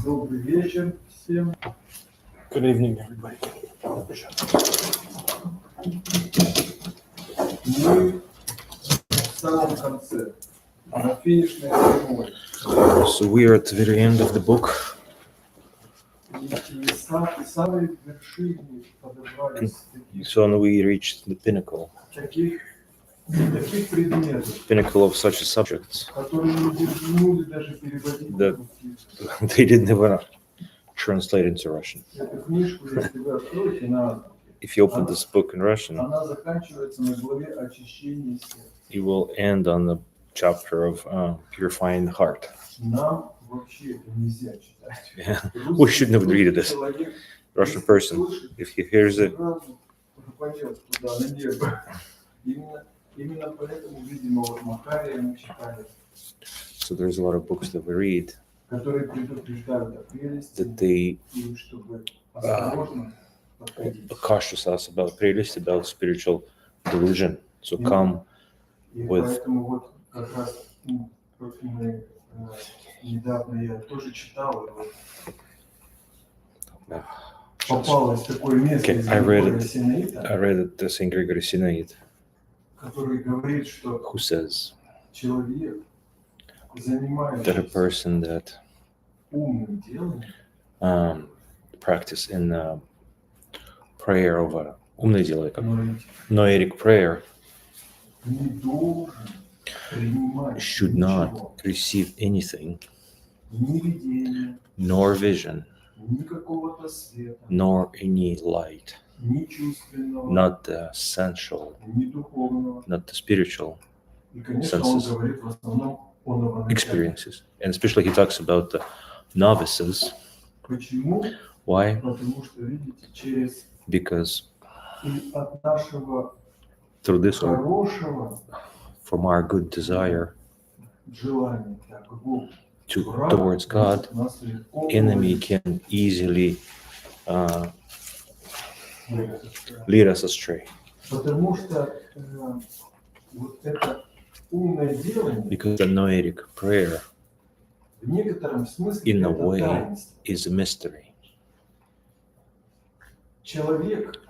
Добрый вечер всем. Good evening, everybody. Мы в самом конце, на финишной прямой. So we are at the very end of the book, И самые вершины подобрались so now we reached the таких предметов, pinnacle of such subjects которые не дерзнули даже переводить Да. на русский. they didn't even translate into Russian. Эту книжку, если вы откроете на азбуке, If you open this book in Russian, она заканчивается на главе очищения сердца. you will end on the chapter of purifying the heart. Нам вообще это нельзя читать. Yeah. We should never read this. Человек, Russian person, if he hears it, сразу попадет туда, на небо. Именно поэтому, видимо, вот Макария мы читали, so there's a lot of books that we read которые предупреждают о прелести, that they и чтобы осторожно подходить. cautious us about spiritual delusion. So come И with- поэтому вот как раз мы недавно я тоже читал, и вот попалось такое место из I read Григория it. Синаита, I read it, the Saint Gregory Synaid, который говорит, что who says человек, that a занимающийся person that умным делом, practice in prayer of a умное дело, как говорит, noetic prayer, не должен принимать should ничего, not receive anything, ни видения, nor vision, ни какого-то света, nor any light, ни чувственного, not the sensual, ни духовного. not the spiritual И, конечно, он senses. говорит в основном о новоначальном. experiences. And especially he talks about the novices. Почему? Why? Потому что, видите, через Because и от нашего through this or хорошего from our good desire желания к Богу, towards God, нас легко enemy уводит can easily вверх. lead us astray. Потому что вот это умное делание Because the noetic prayer в некотором смысле in a это way таинство. is a mystery. Человек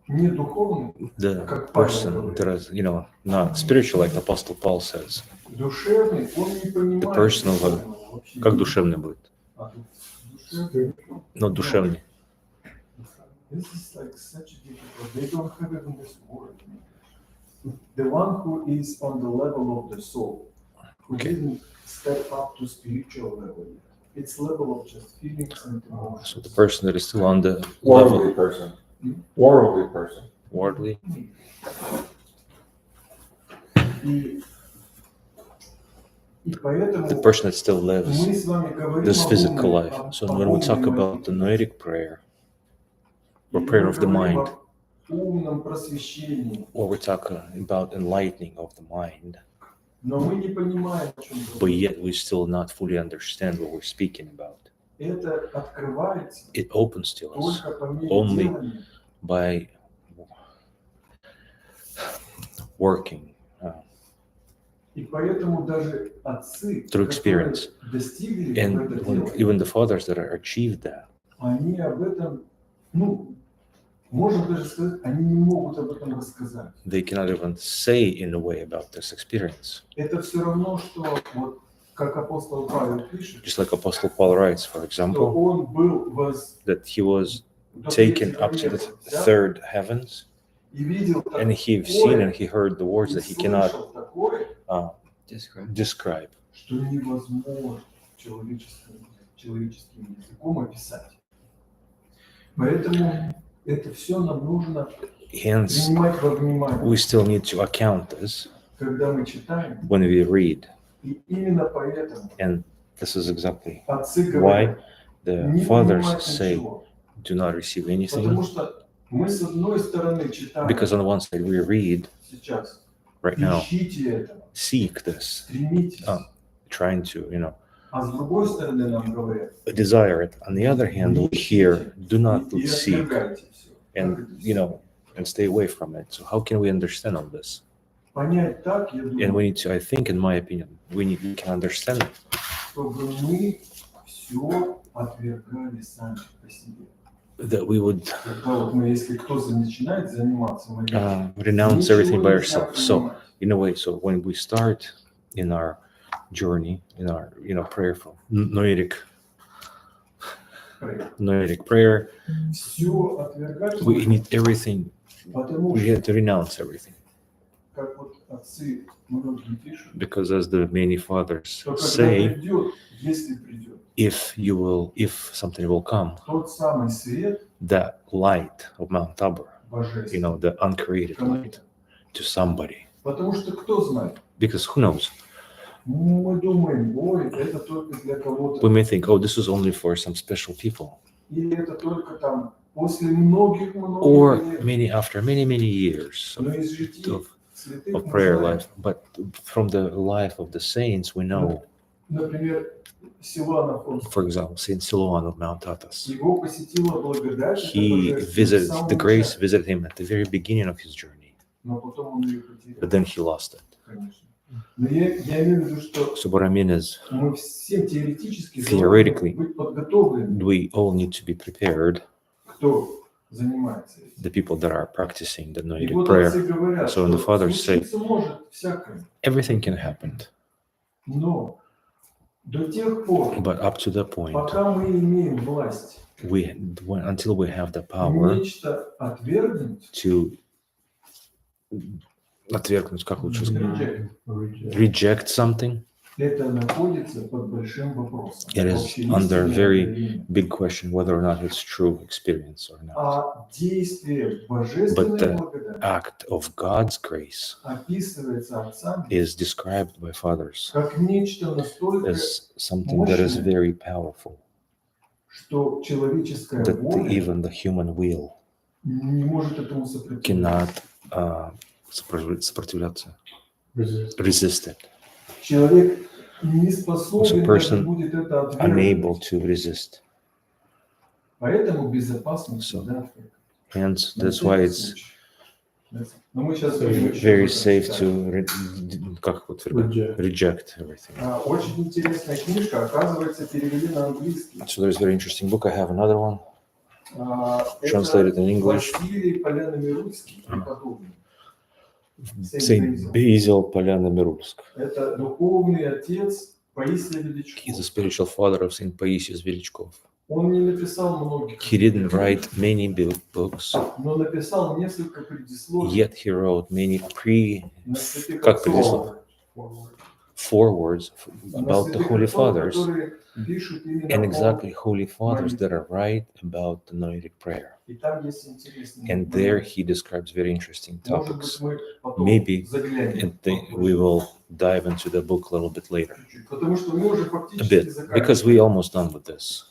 не духовный, The как Павел person говорит, that is, not spiritual, like Apostle Paul says. душевный, он не понимает. person духовного вообще. Как душевный будет? А тут душевный. Но душевный. This is like such a difficult. They don't have even this word. The one who is on the level of the soul, who Okay. didn't step up to spiritual level yet. It's level of just feelings and emotions. So the person that is still on the Worldly level, person. Worldly person. worldly, И поэтому the person that still lives мы с вами говорим this об physical умной- life. об- So об when we talk умной about the молитве. noetic prayer, И or мы prayer of the говорим mind, об умном просвещении, or we're talking about enlightening of the mind, но мы не понимаем, о чем but говорим. yet we still not fully understand what we're speaking about. Это открывается It opens to us только по мере only делания. by working И поэтому даже отцы, Through которые experience. достигли and это when, дело, even the fathers that achieved that, они об этом, можно даже сказать, они не могут об этом рассказать. they cannot even say in a way about this experience. Это все равно, что вот как апостол Павел пишет, Just like Apostle Paul writes, for что example, он был that he was до taken третьего up to the неба взят third heavens, и видел and he've seen and he heard the words that he cannot describe. что невозможно человеческим языком описать. Поэтому это все нам нужно Hence, принимать во внимание, we still need to account this когда мы читаем. when we read. И именно поэтому And this is exactly отцы why говорят, the не fathers понимать say, ничего. do not receive anything. Потому что мы с одной стороны читаем Because on one side, we read сейчас, right now, ищите этого, seek this, стремитесь. trying to, А с другой стороны нам говорят, desire it. On the other hand, we hear, do not и seek, отвергайте все. and, and stay away from it. So how can we understand all this? Понять так, я And думаю, we need to, I think, in my opinion, we can understand it чтобы мы все отвергали сами по себе. that we would Когда вот мы, если кто-то начинает заниматься, мы renounce everything by ничего нельзя ourselves. So, понимать. in a way, so when we start in our journey, in our prayerful noetic prayer, Все отвергать we нужно, need everything. потому We что, have to renounce everything, как вот отцы многие пишут, because as the many fathers что когда say, придет, если придет, if something will come, тот самый свет that light of Mount Tabor, божественный, the uncreated light, to somebody, потому что кто знает? because who knows? Мы думаем, ой, это только для We кого-то, may think, oh, this is only for some special people, или это только там после многих or лет. after many years Но из житий of святых мы prayer знаем, life. But from the life of the saints, we know, например, Силуан Афонский, for example, Saint Silouan of Mount Athos. его посетила благодать, He это visited, божественное the в самом grace начале, visited him at the very beginning of his journey, но потом он ее потерял, but then he lost it. конечно. Но я имею в виду, что So what I mean is, мы все теоретически Theoretically, должны быть подготовлены, we all need to be prepared, кто занимается этим. the people that are practicing the И noetic вот prayer. отцы говорят, So when the что fathers say, случиться может всякое, everything can happen, но до тех пор, but up to the point, пока мы имеем власть until we have the power нечто отвергнуть, to отвергнуть, как лучше сказать, reject, reject something, это находится под большим вопросом. it is Вообще under истинное very откровение. big question whether or not it's true experience or not. А действие божественной But the благодати Act of God's grace описывается отцами is described by fathers как нечто настолько, as something that is very powerful, что человеческая that воля even the human will не может этому сопротивляться. cannot сопротивляться, Resist. resist it, Человек не способен person даже будет это unable отвергнуть. to resist. Поэтому безопасность So, всегда Hence, на that's всякий why it's случай. Но мы сейчас very safe to как вот reject everything. Очень интересная книжка, оказывается, перевели на английский. So there's a very interesting book. I have another one translated Это in English. Василий Поляно-Мирульский, преподобный. Saint Basil Polyana-Mirulsk. Это духовный отец Паисия Величкова. He's a spiritual father of Saint Paisius Velichkov. Он не написал многих, He didn't write many books, но написал несколько предисловий yet he wrote many на святых как отцов, предисловие? Forewords на about the святых Holy отцов, Fathers, которые пишут именно and о- exactly Holy Fathers that are right about the noetic prayer. И там есть интересные And моменты. there he describes very interesting Может topics. быть, мы потом Maybe заглянем we will dive into the book a little bit later, чуть-чуть, потому что мы уже a фактически bit, because we almost done with this.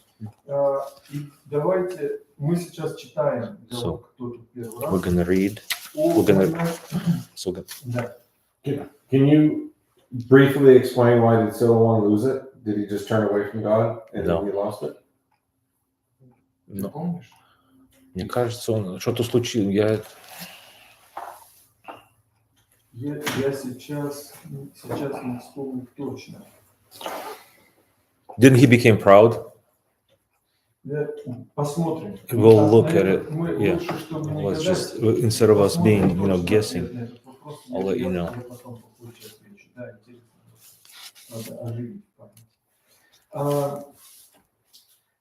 И давайте мы сейчас читаем, для So, вот кто тут первый We're раз, gonna read. о we're gonna- войне. So Да. Can you briefly explain why did Silouan lose it? Did he just turn away from God and No. then he lost it? Ты No. помнишь? Мне кажется, он что-то случилось. Я сейчас не вспомню точно. Didn't he became proud? Посмотрим. We'll look at it. Мы Yeah. лучше, чтобы не Let's гадать, just instead of us being, посмотрим точно guessing. ответ на этот вопрос. I'll let you know. Я потом попозже отвечу. Да, интересно. Надо оживить память.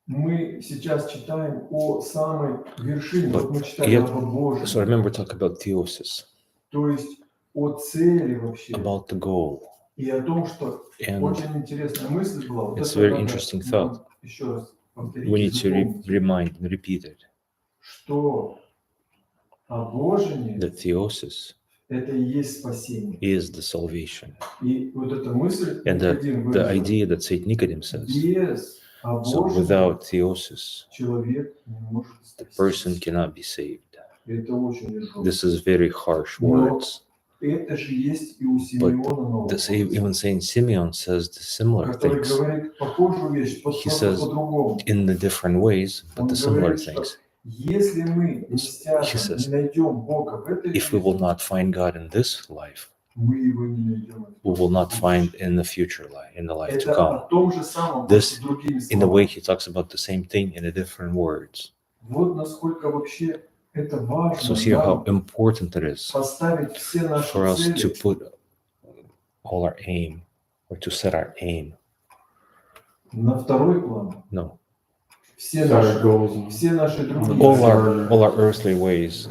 Мы сейчас читаем о самой вершине. Вот мы читали я- об Божьем. So I remember talking about theosis, То есть о цели вообще. about the goal, И о том, что and очень интересная мысль была. Вот it's это very надо interesting нам thought. еще раз повторить, we need to запомнить, remind and repeat it. что обожение The theosis это и есть спасение. is the salvation, И вот эта мысль, and Никодим the выразил, idea that Saint Nicodemus says. без So обожения without theosis, человек не может the person спастись. cannot be saved. Это очень жестко. This is very harsh Но words. это же есть и у Симеона Нового, Even Saint Simeon says the similar который things говорит похожую вещь, He просто says- по-другому. in the different ways, but Он the similar говорит, что things. если мы He says, не найдем Бога в этой If we will жизни, not find God in this life, мы его не найдем. we will not find in the future life, in the life to Это come. о том же самом, This, просто другими in a way, словами. he talks about the same thing in a different words. Вот насколько вообще это So важно see how нам important it is поставить все наши for us to цели put all our aim, or to set our aim. на второй план. No, Все Set our наши, goals. все наши другие all our earthly ways,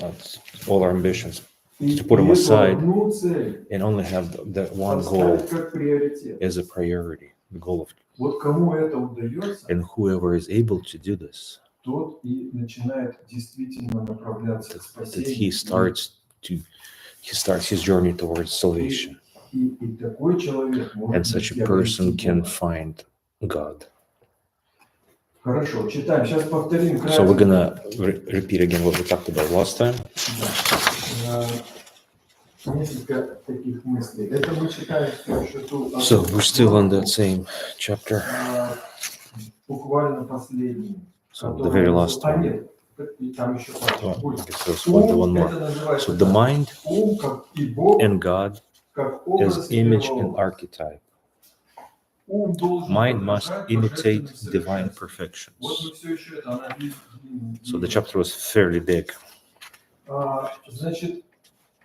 all our ambitions, И to put them эту aside одну цель and only have that one goal поставить как приоритет. as a priority, the goal of. Вот кому это удается, And whoever is able to do this, тот и начинает действительно направляться к that спасению. he starts his journey towards salvation, И такой человек может and such найти a person обрести can Бога. find God. Хорошо, читаем. Сейчас повторим So we're кратко. gonna repeat again what we talked about last time. Несколько таких мыслей. Это мы читаем всё еще ту So we're still on that главу, same chapter. буквально последнюю. So the very last one. Нет, и там еще Oh, будет. I guess there's one Ум, more. это называется So the так. mind Ум, как и Бог, and God как as образ image первого. and archetype. Ум должен Mind must подражать imitate божественным divine совершенствам. Вот perfections. мы все еще это анализируем. So the chapter was fairly big. Значит,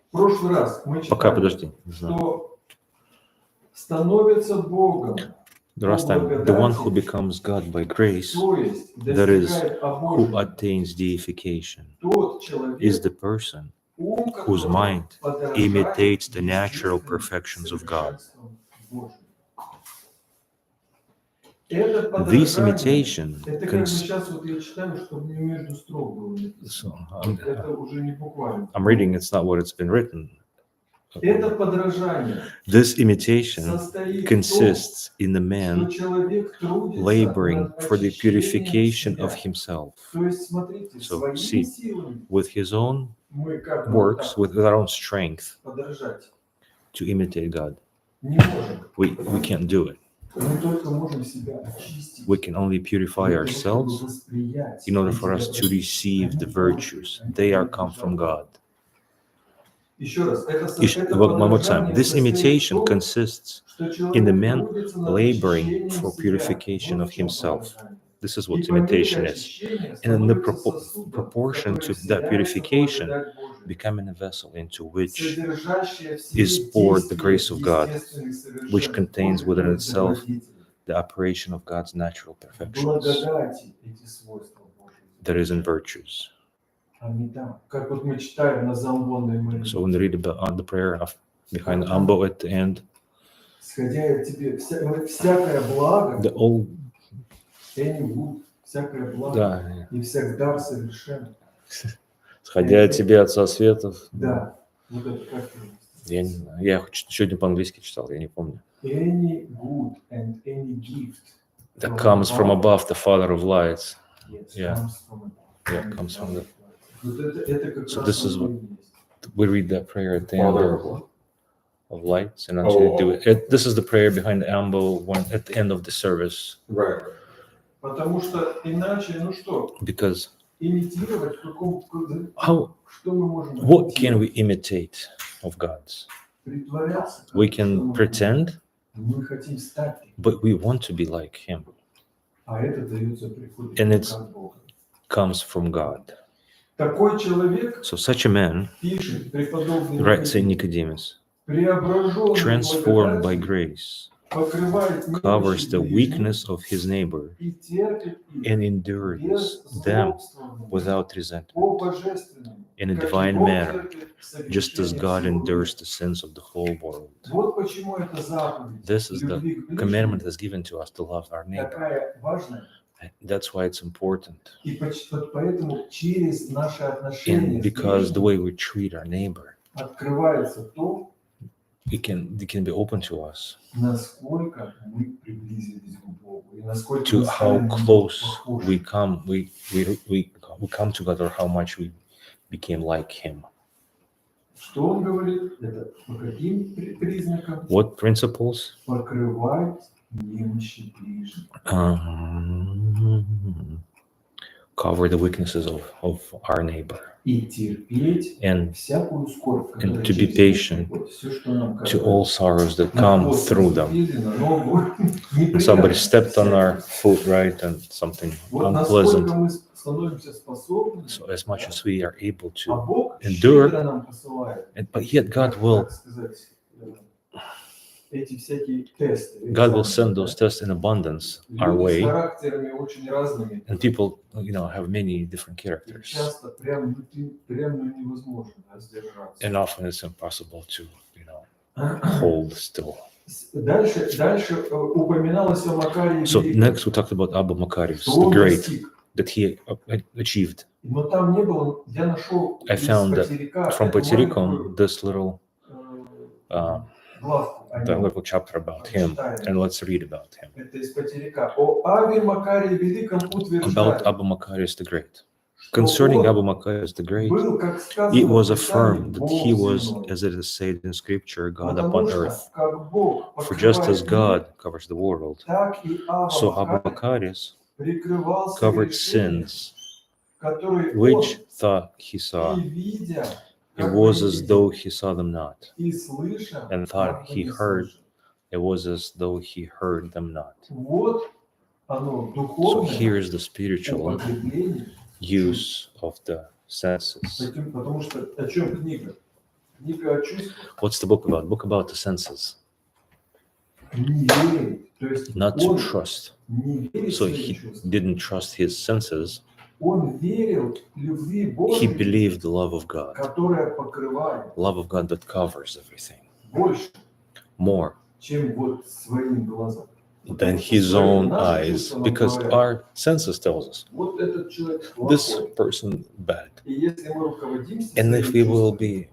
в прошлый раз мы Пока, читали, подожди. не знаю. что становится Богом, The last time, the one who becomes God by grace, то есть that is, достигает who обожения, attains deification, тот человек, is the person ум whose которого mind подражает imitates the natural естественным perfections of God. совершенствам Божьим. Это This подражание, imitation, это как бы сейчас вот я читаю, чтобы не между строк было написано. Это уже не буквально. I'm reading, it's not what it's been written. Это подражание This imitation состоит в том, consists in the что man человек трудится laboring над for the очищением purification of себя. himself. То есть, смотрите, So, своими see, силами with his own мы как бы works, так with our own strength, подражать to imitate God. не можем. We can't do it. Мы только можем себя очистить. We can only purify для того, чтобы ourselves восприять in order эти for us to добродетели. receive the Они virtues. Божьи, They are они come from принадлежат. God. Еще раз, это One more time. подражание This состоит в imitation том, consists что in the человек man трудится над laboring очищением for себя. purification Вот of в чем himself. подражание. This is И what по мере imitation is. очищения And in the становится сосудом, proportion который to that вселяется purification, благодать Божия, becoming a vessel into which содержащая все is poured the действия grace of God, естественных совершенств which contains Божьих, within то есть itself добродетелей. the operation of God's natural perfections Благодати эти свойства Божьи. that is in virtues. Они там. Как вот мы читаем на замбонной молитве. So when we read about on the prayer of behind the ambo at the end, Сходя тебе всякое благо, the old всякое благо да, и всегда совершенно. сходя от тебя, Отца Светов. Да, вот это как Я не знаю. Я сегодня по-английски читал, я не помню. Any good and any gift That comes from above, the Father of lights. Yes, Yeah. comes from above. Yeah, comes from the. Вот это как So раз this is оно what- и есть. We read that prayer at the end Father of lights, and until you do Oh. it. This is the prayer behind the ambo when at the end of the service, Right. Потому что иначе, ну что, because имитировать how что мы можем what can имитировать? we imitate of God's? Притворяться. We что can мы pretend, Мы хотим стать, but we want to be like Him. а это дается приходит And it's- от Бога. Comes from God. Такой человек, So such a man, пишет преподобный writes Saint Nicodemus, Nicodemus, преображенный transformed by благодатью, grace, покрывает covers the немощи weakness of his neighbor и терпит их and endures без them злобствования, without resentment, по-божественному, in a как и divine Бог manner, терпит just as согрешения God всего endures мира. the sins of the whole world. Вот почему эта заповедь This is the любви к ближнему commandment that's given to us to love our neighbor. такая важная. That's why it's important. И поэтому через наши отношения And с because the ближним way we treat our neighbor, открывается то, it can be open to us, насколько мы приблизились к Богу и насколько to мы стали how на Него close похожи. we come together, how much we became like Him. Что он говорит? Это по каким признакам? What principles? Покрывать немощи ближних. cover the weaknesses of our neighbor, и терпеть and всякую скорбь, которая to be через них patient приходит. Все, что нам to кажется. all sorrows that На come хвост through them. наступили, на ногу. And somebody Неприятно stepped on our всякое. foot, right, and something Вот unpleasant. насколько мы становимся способны, So as much as we are able а to Бог endure, щедро нам посылает, but yet God will так сказать, эти всякие тесты. God will экзамены, send those да. tests in abundance our Люди с way, характерами очень разными. and people, have many different И characters, часто прям невозможно, да, сдержаться. and often it's impossible to, hold still. Дальше упоминалось о Макарии So Великом, next we talked about Abba Macarius, что the он great, достиг. that he achieved. Но там не было, я нашел I из found that Потеряка from эту Patiricum, маленькую, this little главку о the нем. little chapter about him, and let's read about him. Это из Потеряка. О Аве Макарии Великом About утверждают, Abba Macarius the Great. что Concerning он Abba Macarius the Great, был, как сказано it в was Писании, affirmed that Бог he was, земной. as it is said in Scripture, God Потому upon что, earth. как Бог For just as покрывает God covers the world, мир, так и so Авва Abba Макарий Macarius прикрывался covered грешением, sins которые which он, thought he saw. и видя, It как was бы не as видел, though he saw them not, и слыша, and как thought бы he не heard. слышал. It was as though he heard them not. Вот оно, So духовное here is the spiritual употребление. use of the senses. Потому что о чем книга? Книга о чувствах. What's the book about? Book about the senses, Не верит. То есть not to он trust. не верит в So свои he чувства. didn't trust his senses. Он верил любви He Божьей, believed the love of God, которая покрывает love of God that covers everything больше, more чем вот своим глазам. than his own eyes, because our senses tells us Вот этот человек this плохой. person bad. И если мы руководимся And своими if we will чувствами, be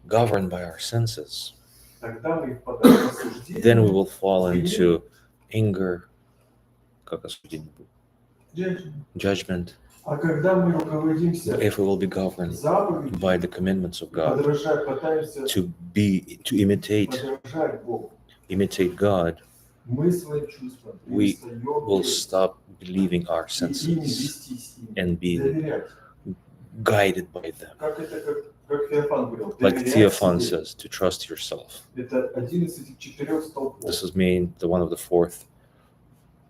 governed by our senses, тогда мы впадаем в осуждение, then we will fall into anger, как осуждение, judgment. А когда мы руководимся But if we will be governed заповедью, by the commandments of God, пытаемся to подражать Богу, imitate God, мы своим чувствам we перестаем will верить stop believing our и ими senses вести с ними, and be доверять. guided by them. Как Феофан говорил, Like доверять Theophan себе. says, to trust yourself. Это один из этих 4 столпов. This is one of the fourth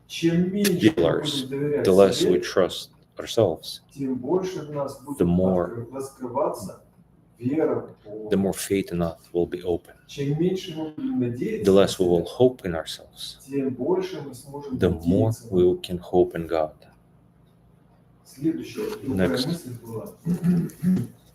Чем меньше мы pillars. будем доверять The less we себе, trust ourselves, тем больше в нас будет the more- раскрываться вера в the Бога. more faith in us will be open. Чем меньше мы будем надеяться, The less we на will себя, hope in ourselves, тем больше мы сможем the more надеяться. we can hope in God. Следующая другая Next. мысль была.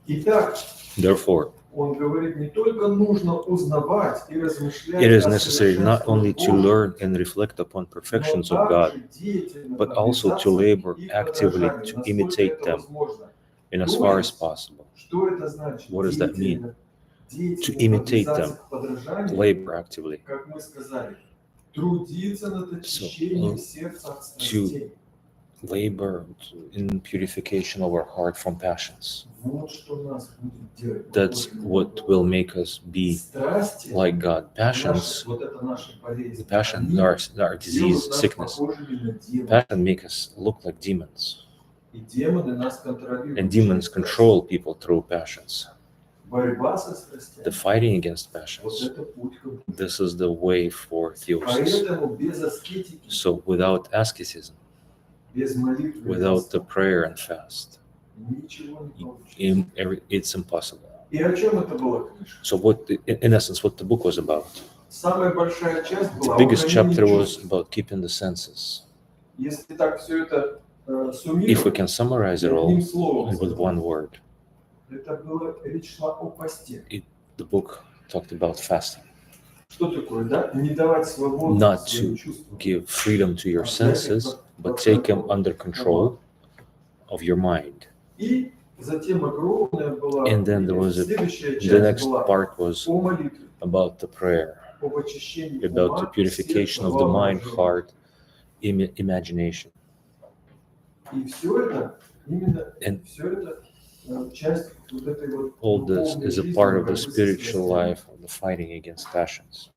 Итак, Therefore, он говорит, не только нужно узнавать и размышлять it is о necessary not only to совершенствах learn and reflect upon Божьих, perfections но of God, также деятельно but also to наблюдаться labor и actively подражать, to насколько imitate это them возможно. in as far as possible. Что это значит? What does that mean? Деятельно To imitate подвязаться them, к подражанию, labor actively, как мы сказали, трудиться над очищением сердца от страстей. labor in purification of our heart from passions. Вот что нас будет делать. That's what will make us be Страсти, like God. Passions, наши, вот это наша болезнь, the passion, они our делают disease, нас sickness, похожими на демонов. passion make us look like demons. И демоны нас контролируют. And demons control people through passions. Борьба со страстями. The fighting against Вот passions, это путь к Богу. this is the way for theosis. Поэтому без аскетики, So without asceticism, без молитвы, without the prayer and fast, ничего не получится. it's impossible. И о чем это была книжка? So what, in essence, what the book was about? Самая большая часть The была biggest укрощение chapter was чувств. about keeping the senses. Если так все это If we суммировать, can summarize it all одним словом, with one word, это было, речь шла о посте. the book talked about fasting. Что такое, да? Не давать свободу Not своим to чувствам. give freedom to your senses, but take them under control of your mind. И затем огромная была, And then there was следующая The часть next была part was о молитве, about the prayer, об очищении about the ума, purification сердца, of the mind, воображения. heart, imagination. И все это, именно And все это часть вот этой вот all this духовной is a жизни, part of the борьбы со spiritual страстями. life of the fighting against passions.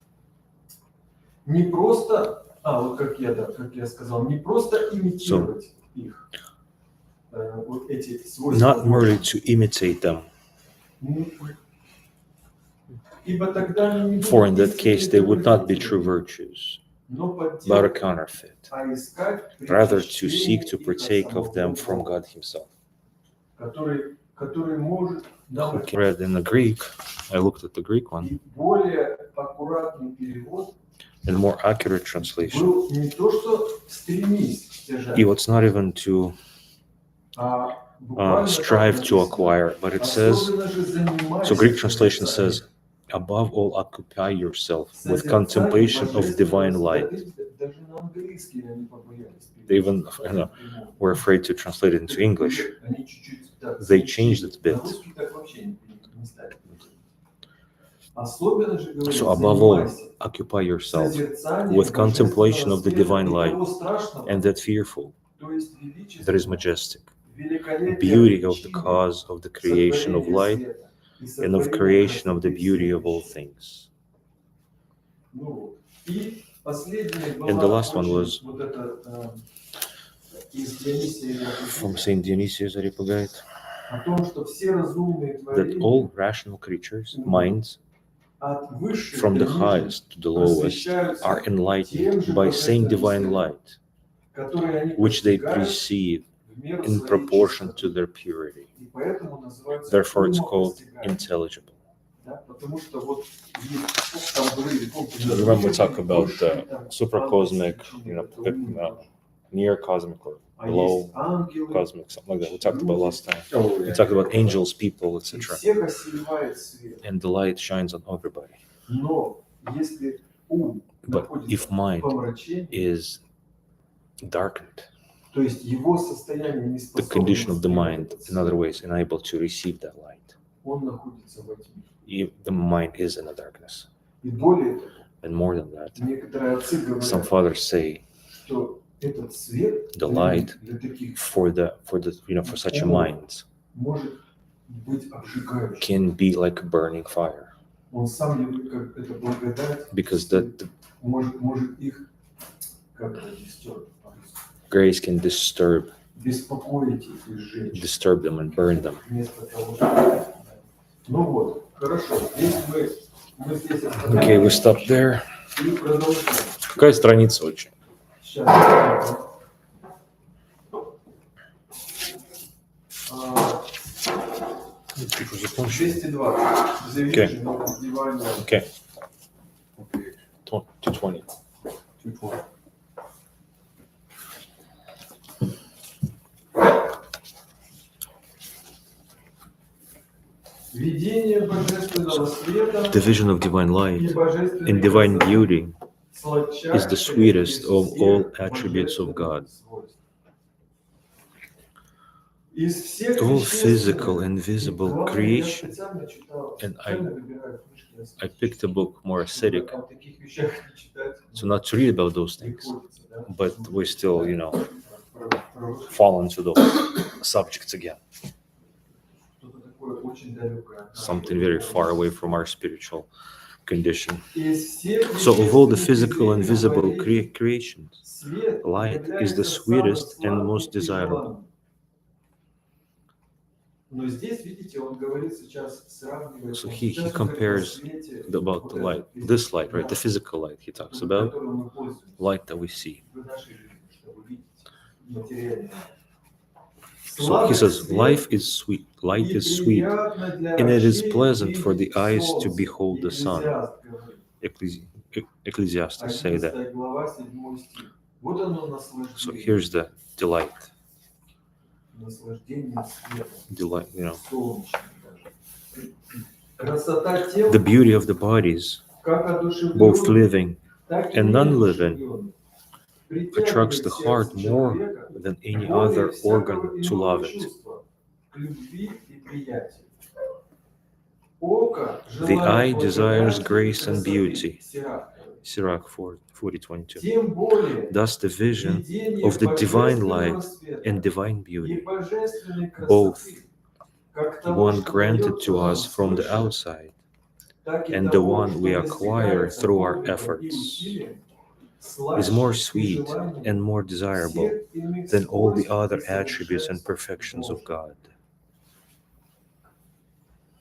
Не просто, вот как я сказал, не просто имитировать их, вот эти свойства. not merely to imitate them, Ибо тогда они не for in будут that case they would not be true virtues, но but a подделать, counterfeit, а искать rather to seek to причащение их partake от of them самого from Бога, God Himself. который может давать. Read in the Greek, I looked at the Greek one, И более аккуратный перевод and more accurate translation. был не то, что стремись стяжать, It was not even to а буквально strive так to написано. acquire, but it says, Особенно же занимайся so Greek translation созерцанием. says, above all occupy yourself with Созерцание contemplation of божественного divine света. light. Даже на английский они побоялись They even were afraid to translate it into English. Они чуть-чуть так They changed it a bit. на русский так вообще не ставят. Особенно же говорит, So above all, занимайся occupy yourself созерцанием with contemplation божественного of the света, divine и light, того страшного, and that fearful, то есть that is величественного, majestic, великолепия beauty of the причины cause of the creation of сотворения light света и and of сотворения creation of the красоты beauty всех of all вещей. things. Ну вот. И последняя And the была last one очень was вот это из Дионисия from Saint Dionysius Areopagite, о том, что все разумные that творения all rational creatures, minds, от высших from до the нижних highest to the lowest, are enlightened by same divine light, которые они which they постигают perceive в меру in своей proportion to чистоты. their purity. И поэтому называются Therefore, it's called умопостигаемые. intelligible. Да, потому что вот есть, там были, помните, Remember, we talk about высшие, там, supracosmic, ангельские, near cosmic or а below есть ангелы, cosmic, something like that. We talked about last time. Oh, We yeah. talked about angels, people, и etc. всех осеивает свет. And the light shines on everybody. Но если ум But находится if в mind помрачении, is darkened, то есть его состояние не the способно condition of the воспринять mind, этот in other свет, ways, unable to receive that light, он находится во тьме. the mind is in the darkness. И более того, And more than that, некоторые отцы some говорят, fathers say что этот свет the light для таких for such a mind может быть обжигающим. can be like a burning fire, Он сам, как это благодать, because the может их как-то grace can disturb беспокоить их и сжечь. them and burn them. Вместо того, чтобы... Ну вот, хорошо. Здесь мы здесь Okay, we stop there. и продолжаем. Какая страница очень? Сейчас. Типа закончили. 220. Завещание на раздевание. Okay. 220. 220. Видение божественного света The vision of divine и light божественной and divine красоты beauty сладчайшее is the sweetest из of всех all attributes of божественных God. свойств. Из всех All вещественных, physical and visible главное, я creation, специально читал, and специально выбираю книжки, I picked a book more ascetic, о таких вещах не читать so not to read about those things, приходится, да? but we still, Про- fall into those subjects again, что-то такое очень далекое от нашего something very духовного. far away from our spiritual condition. Из всех So, of all the вещественных physical and явлений visible творения, creations, свет light is является the sweetest and самым most сладким и desirable. желанным. Но здесь, видите, он говорит сейчас, сравнивает, So он he сейчас compares говорит о свете, About вот the этом light, физическом, this light, right? да, The physical light he talks about, которым мы пользуемся light that we see. в нашей жизни, чтобы видеть материальный мир. So he says, Свет life is sweet, light и is sweet, приятно для and it is очей pleasant for the видеть eyes to солнце. behold the sun. Экклезиаст говорит, Ecclesiastes say that. 11 глава, 7 стих. Вот оно So наслаждение, here's the delight, наслаждение светом, delight, солнечным даже. Красота тела, the beauty of the bodies, как both одушевленных, living так и and non-living, неодушевленных, attracts the heart притягивает more человека than any более other всякого organ to иного love it. чувства к любви и приятию. Око The eye желает desires благодати и grace and красоты, beauty. Сирах говорит. Sirach 40:22. Тем более Thus the vision видение of the divine божественного light света and divine и beauty, божественной both красоты, как того, one что granted дается to нам us from the свыше, outside так и and the того, one что we acquire достигается through our подвигом и efforts, усилием, is more слаще и sweet желаннее and more desirable всех иных than all the свойств other и attributes and совершенств perfections of Божьих. God.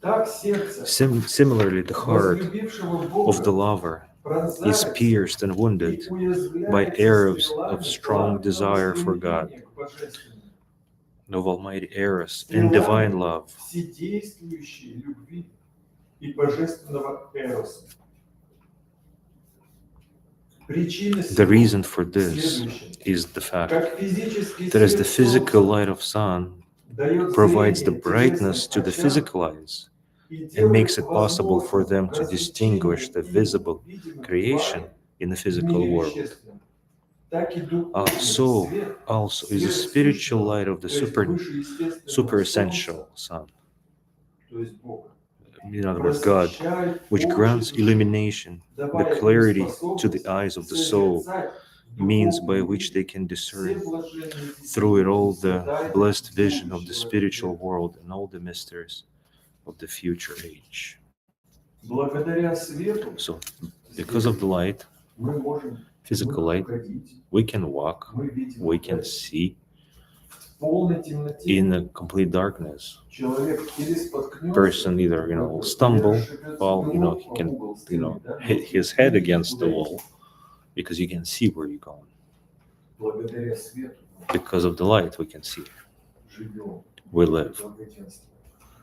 Так сердце Similarly, the heart возлюбившего of the Бога lover is пронзается pierced and wounded и by уязвляется arrows of стрелами strong пламенного desire for God, стремления к божественному, of almighty arrows and divine стрелами love. вседействующей любви и божественного эроса. Причина The сего reason for в this следующем. is the fact Как физический that as the свет physical солнца light of sun дает provides the зрение brightness to телесным the очам physical eyes и and makes делает it possible for возможным them to distinguish the развлечение visible ими видимых creation явлений in the в physical мире world, вещественном, так и духовный so свет also is the spiritual сверхсущего, light of the то есть super вышеестественного essential солнца, sun, то есть Бога, in other words, God, просвещает which очи grants души, illumination, the давая им clarity to the способность eyes of the soul, созерцать в means by духовном which they мире can все discern блаженные through it all видения the тайны blessed vision of the будущего spiritual века. world and all the mysteries of the future age. Благодаря свету, So, because of the light, мы можем physical light, ходить, we can walk, мы видим we can вдаль. see В полной темноте in a complete darkness. человек или споткнется, Person either, или stumble, расшибется fall, голову he об can, угол стены, да, hit но his head не against the куда wall идти. because you can see where you're going. Благодаря свету Because of the light, we can see. живем, We live. благоденствуем.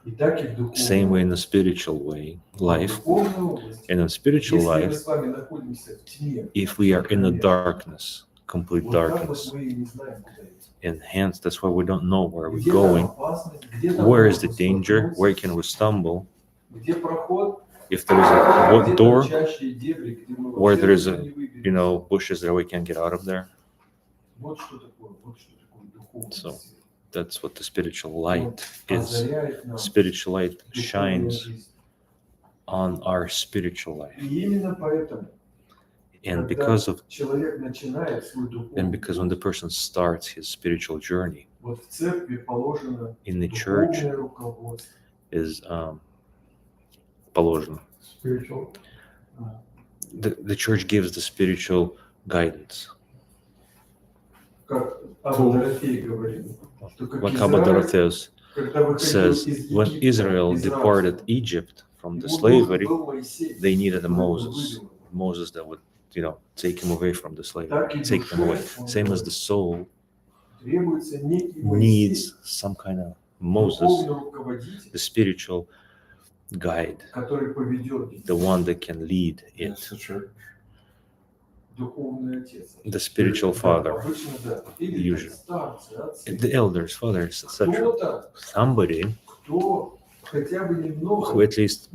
И так и в духовной Same way in the области. spiritual way, life. В духовной области, And in spiritual если мы life, с вами находимся в тьме, if we are in the кромешной, darkness, complete вот так вот darkness, мы и не знаем, куда идти. and hence that's why we don't know where we're Где там going, опасность, где там where is the можно danger, where споткнуться, can we stumble, где проход, if there is a what где door, торчащие дебри, где мы where вообще there is оттуда a, не выберемся. bushes that we can't get out of there. Вот что такое духовный So, свет. That's what the spiritual Он light is. озаряет нам Spiritual light духовную shines жизнь. on our spiritual life. И именно поэтому, And когда because of человек начинает свой духовный and because when the путь, person starts his spiritual journey вот в церкви положено in the church духовное руководство. is положено. Spiritual. The church gives the spiritual guidance. Как Абба Дорофей говорит, что как Like Abba Израиль, Dorotheus когда выходил says, из when Египта, Israel из departed рабства, Egypt from the ему slavery, нужен был Моисей, they needed a который бы Moses. вывел его. Moses that would, take him away from the slavery, Так и take them away. душе, он Same as говорит, the soul требуется некий Моисей, needs some kind of Moses, духовный руководитель, the spiritual guide, который поведет the one that can lead it, That's the church. духовный отец. the spiritual Да, father, обычно, да. Или usually. старцы, отцы. the elders, fathers, etc. Кто-то, Somebody кто хотя бы who немного at least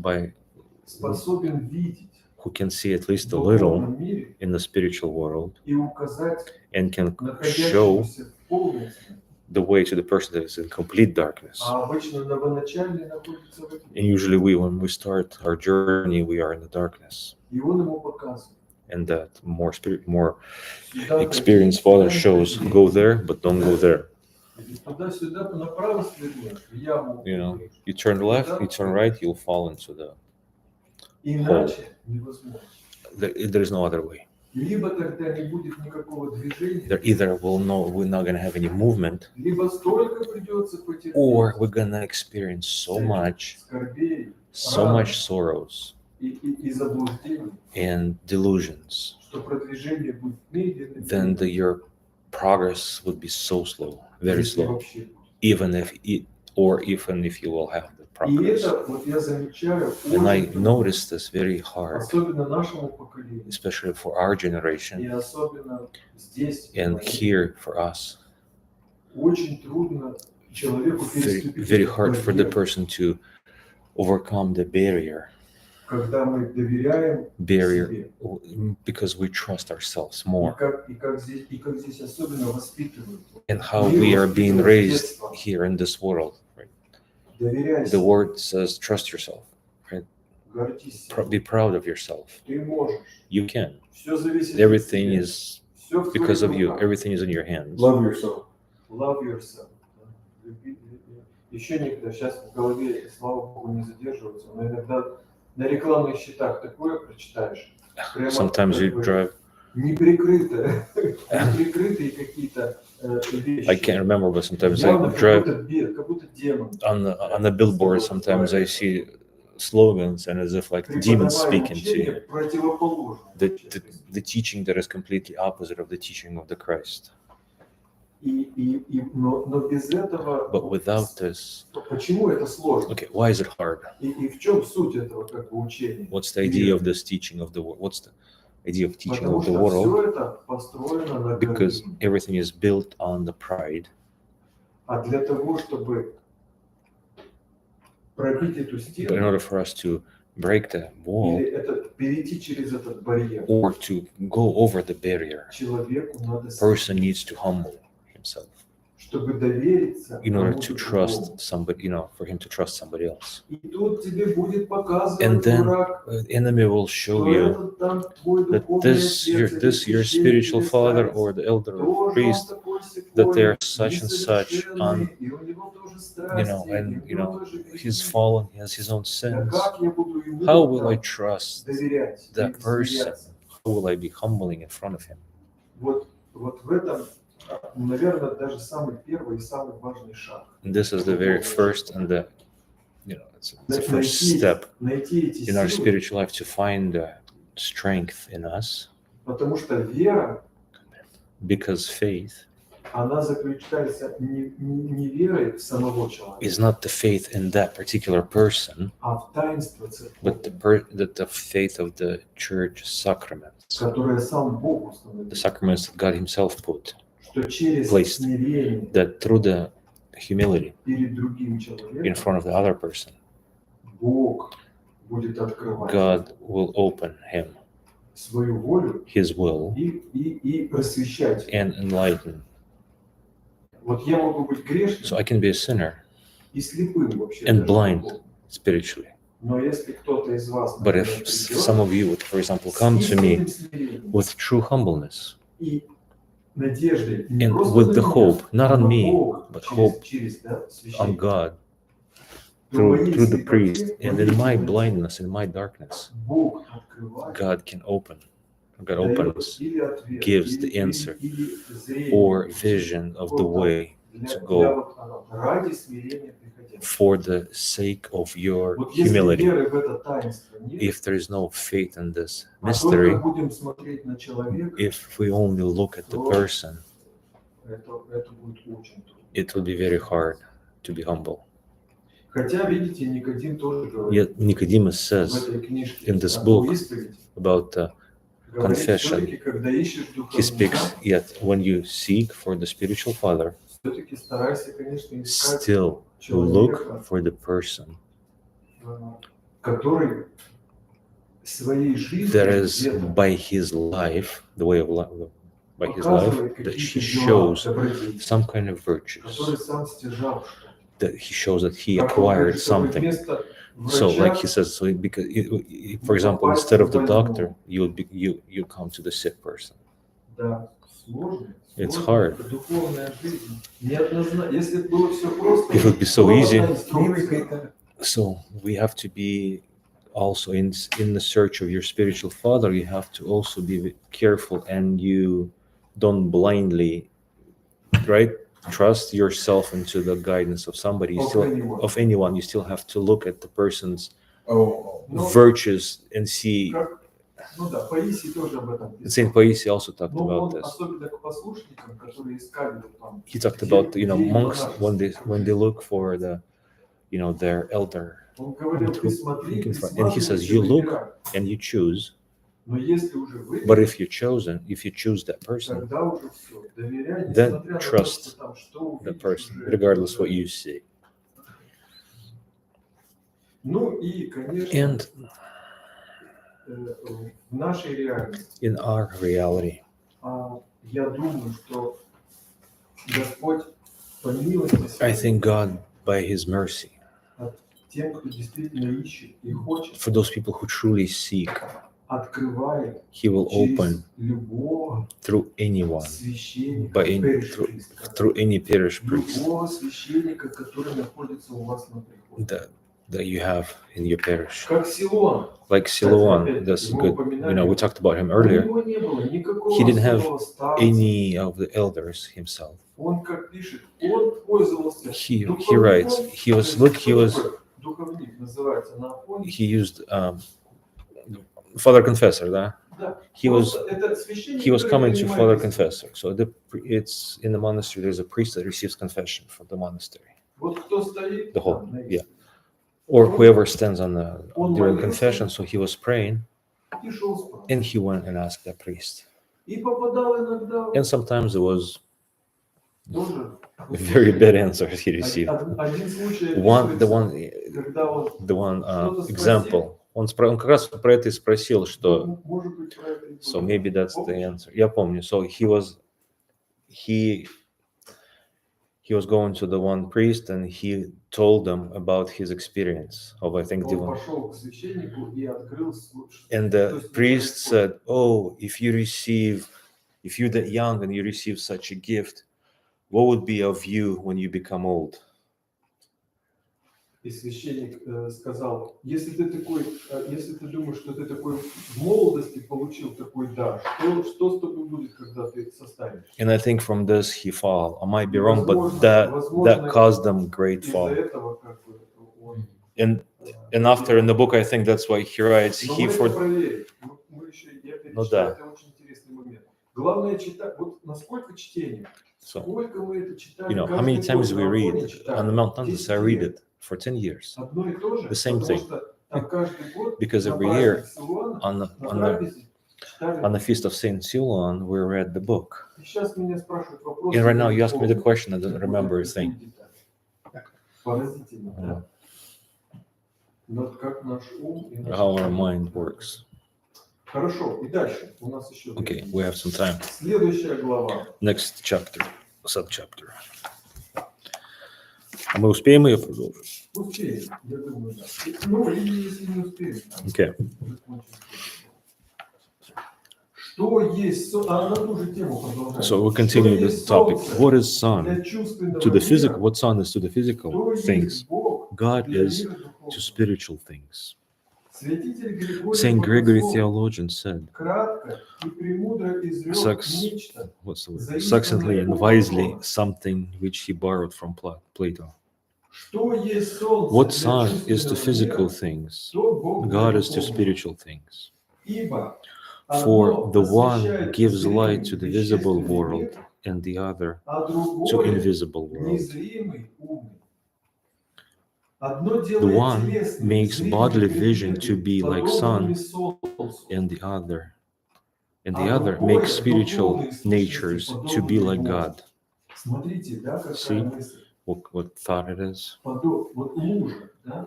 способен видеть who can see at least в a little духовном мире in the spiritual world и указать and can show находящемуся в полной тьме. the way to the person that is in complete darkness. А обычно новоначальный находится в этом. And usually when we start our journey, we are in the darkness. И он ему показывает. And that more Сюда experienced ходи, father туда shows, ходи. go there, but don't go there. Или туда-сюда, направо сверни, в яму. You turn left, you turn right, you'll fall into the Иначе невозможно. there is no other way. Либо тогда не будет никакого движения, There either we're not going to have any movement, либо столько придется потерпеть or we're going to experience so much скорбей, sorrows и заблуждений, and delusions, что продвижение будет медленным, then your progress would be so slow, very если slow, вообще будет. even if you will have the И progress. это, вот я замечаю, And I очень трудно, noticed this very hard, особенно нашему поколению, especially for our и generation особенно здесь, в and России. here for us. Очень трудно человеку переступить Very этот hard for the барьер, person to overcome the barrier когда мы доверяем себе. because we trust ourselves И more. как здесь особенно воспитывают. And how we are being raised here in this world. Right? Доверяй The себе, word says, trust yourself. гордись Be собой. proud of yourself. Ты можешь. You can. Все зависит от Everything тебя. is Все в because твоих of you. руках. Everything is in your hands. Love yourself. Love yourself. Еще никогда, сейчас в голове, слава богу, не задерживаются, но иногда на рекламных счетах такое прочитаешь. Прямо Sometimes you как бы drive неприкрытые какие-то вещи. I can't remember, but sometimes I Явно drive как будто демон. on the billboard. Sometimes I see slogans, and as if like the demons Преподавая speaking to учение you. противоположное. The teaching that is completely opposite of the teaching of the Christ. Но без этого, But without this, почему это сложно? okay, why is it hard? И в чем суть этого как бы учения? What's the idea of this teaching of the world? What's the idea of teaching Потому of the что world? все это построено на Because гордыне. everything is built on the pride. А для того, чтобы пробить эту But in стену, order for us to break the wall или перейти через этот барьер, or to go over the barrier, человеку надо, person needs to humble himself чтобы довериться in order кому-то to другому. trust somebody, for him to trust somebody else. И тут тебе будет And показывать then враг, the enemy will show что you этот там твой that духовный this отец или your священник spiritual или father старец or the elder or тоже он priest, такой that they сякой, are such and such несовершенный, и у него тоже страсти, and и у него тоже he's грехи. fallen, he has his own Да sins. как я буду ему How will I там trust доверять, that или person? смиряться? How will I be humbling in front of him? Вот в этом, наверное, даже самый первый и самый важный шаг. And this is the very first and it's the first step Найти эти in our силы, spiritual life to find strength in us, потому что вера, because faith она заключается не верой в самого человека, is not the faith in that particular person, а в таинство церкви, but the faith of the church sacraments, которое сам Бог the установил, sacraments that God Himself put, что через placed. смирение that through the humility перед другим in человеком front of the other person, Бог будет открывать God will open him свою волю His will и просвещать. and enlighten. Вот я могу быть грешным So I can be a sinner и слепым вообще. and даже blind духовно. spiritually. Но если кто-то из вас, But например, if придет some of you would, for example, с come to me истинным смирением with true humbleness и надеждой не and просто with на the меня, hope, not а on на me, Бога, but через, hope через, да, on священника, God то моей through the слепоте, priest, and in my моей blindness, in my darkness, Бог открывает, God can open. God дает opens, или ответ, gives the или answer, зрение, or vision of the way to go вот, ради смирения приходя. for the sake of your Вот если humility. веры в это таинство нет, If there is no faith in this а только mystery, будем смотреть на человека, if we only look at the person, это будет очень трудно. it will be very hard to be humble. Хотя, видите, Никодим тоже говорит Yet Nicodemus в says этой книжке in this о book исповеди, about говорит, confession, все-таки, когда ищешь he speaks, духовника, yet when you seek for the spiritual father, все-таки старайся, конечно, искать still человека, look for the person который своей жизнью that is где-то by his life, the way of life, by his life, показывает that he какие-то дела, shows добродетели, some kind of virtues, который сам стяжал что-то. that he shows that he Как он acquired говорит, что something. вместо So, like врача he says, so because, for example, instead of the doctor, you come to the sick person. да, сложно, It's сложно, hard. это духовная жизнь. Неоднозначно. Если бы было все просто, It would be so была easy. одна инструкция. So we have to be also in the search of your spiritual father. You have to also be careful, and you don't blindly, right, trust yourself into the guidance of somebody. You of anyone. You still have to look at the person's virtues and see. Ну да, Паисий тоже об этом писал. Saint Paisi also talked Но about он this. особенно к послушникам, которые искали вот там. He talked about monks when they look for the their elder, Он говорил, ты смотри, and he says you look and you choose, но если уже вы, but if you choose that person, тогда уже все, доверяй, then несмотря на то, trust что там что the увидишь person, уже. regardless what you see. Ну и, конечно, And в нашей реальности, in our reality, я думаю, что Господь по милости I своей, think God, by His mercy, тем, кто действительно ищет и хочет, for those people who truly seek, открывает He will через open любого through anyone, священника, through any parish priest, любого священника, который находится у вас на приходе. that you have in your parish. Как Силуан. Like Silouan, that's good. We talked about him earlier. У него не было никакого He didn't have особого старца. any of the elders himself. Он как пишет, он пользовался He духовником, writes, he духовник называется на Афоне. he used Father Confessor, да? Да. He was Просто это священник, he was который coming to принимает Father исповедь. Confessor. So it's in the monastery. There's a priest that receives confession from the monastery, Вот кто стоит the whole, там, на yeah, or whoever stands on the during confession. So he was praying, и шел спать. and he went and asked the priest. И попадал иногда And sometimes it was тоже. very bad answers he received. Один случай The описывается, когда он что-то example. Он как раз про это и спросил, что может быть, про это и so было. maybe that's the answer. Я помню. So he was going to the one priest and he told them about his experience of, I think, Он divine. пошел к священнику и открыл And the priest said, "Oh, if you're that young and you receive such a gift, what would be of you when you become old?" И священник сказал, если ты думаешь, что ты такой в молодости получил такой дар, что с тобой будет, когда ты состаришься? And I think from this he fall. I might be wrong, but that caused them great fall. Из-за этого как бы он... And after in the book, I think that's why he writes, Но he мы for это проверим. Мы еще, я перечитаю, да. это очень интересный момент. Главное читать, вот насколько чтение, so сколько мы это читаем, how many каждый times год we на read Афоне читаем. on the Mount Tantus, 10 I read лет. it for 10 years Одно и то же, the same потому thing. что там каждый год Because на every year праздник Силуана, on на трапезе читали. the feast of Saint Silouan, we read the book. И сейчас меня спрашивают вопрос. And right now you ask me the question, I don't remember a thing. Поразительно, да? Но как наш ум и наш How our mind works. Хорошо, и дальше у нас еще. Okay, we have some time. Следующая глава. Next chapter, subchapter. А мы успеем ее продолжить? Успеем, я думаю, да. Ну, или если не успеем. Okay. Что есть на ту же тему продолжаем. So we'll continue this topic. What is sun? To the physical, what sun is to the physical things, God is to spiritual things. Saint Gregory Theologian said, succinctly and wisely something which he borrowed from Plato. What sun is to physical things, God is to spiritual things. For the one gives light to the visible world and the other to invisible world. The one makes bodily vision to be like sun, and the other makes spiritual natures to be like God. See what thought it is?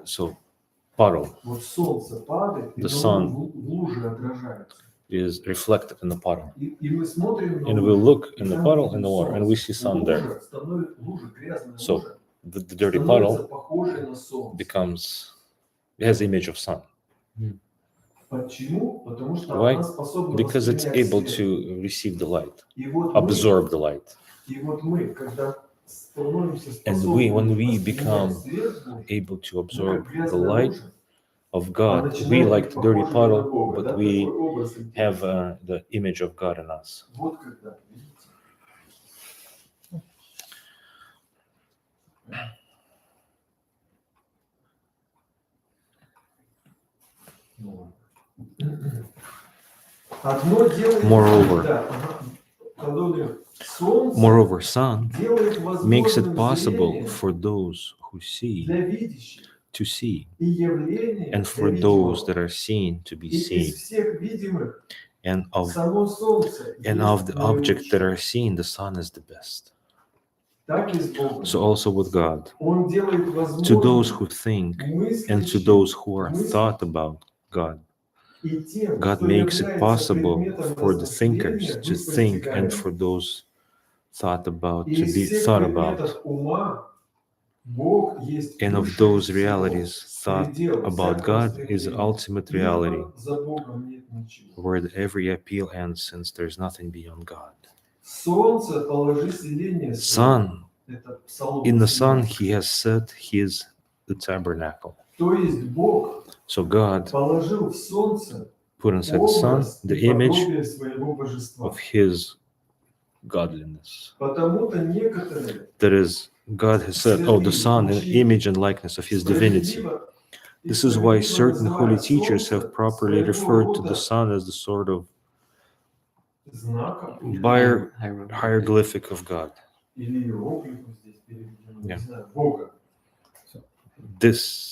So, puddle. The sun is reflected in the puddle. And we look in the puddle in the water, and we see sun there. So, the dirty puddle becomes, it has the image of sun. Why? Because it's able to receive the light, absorb the light. And when we become able to absorb the light of God, we like the dirty puddle, but we have the image of God in us. Moreover, sun makes it possible for those who see to see, and for those that are seen to be seen. And of the objects that are seen, the sun is the best. So also with God, to those who think and to those who are thought about God, God makes it possible for the thinkers to think and for those thought about to be thought about. And of those realities, thought about God is ultimate reality, where every appeal ends, since there's nothing beyond God. Sun, in the sun, he has set his the tabernacle. То есть Бог So God положил в солнце put inside the sun образ the и image подобие своего божества. of His godliness. Потому-то некоторые That is, God has said, oh, the Son, an image and likeness of His divinity. справедливо и This is why справедливо certain holy называют teachers have солнце properly своего referred to the рода Son as the sort of знаком hieroglyphic of God. или иероглифом здесь переведено, Yeah. не знаю, Бога. This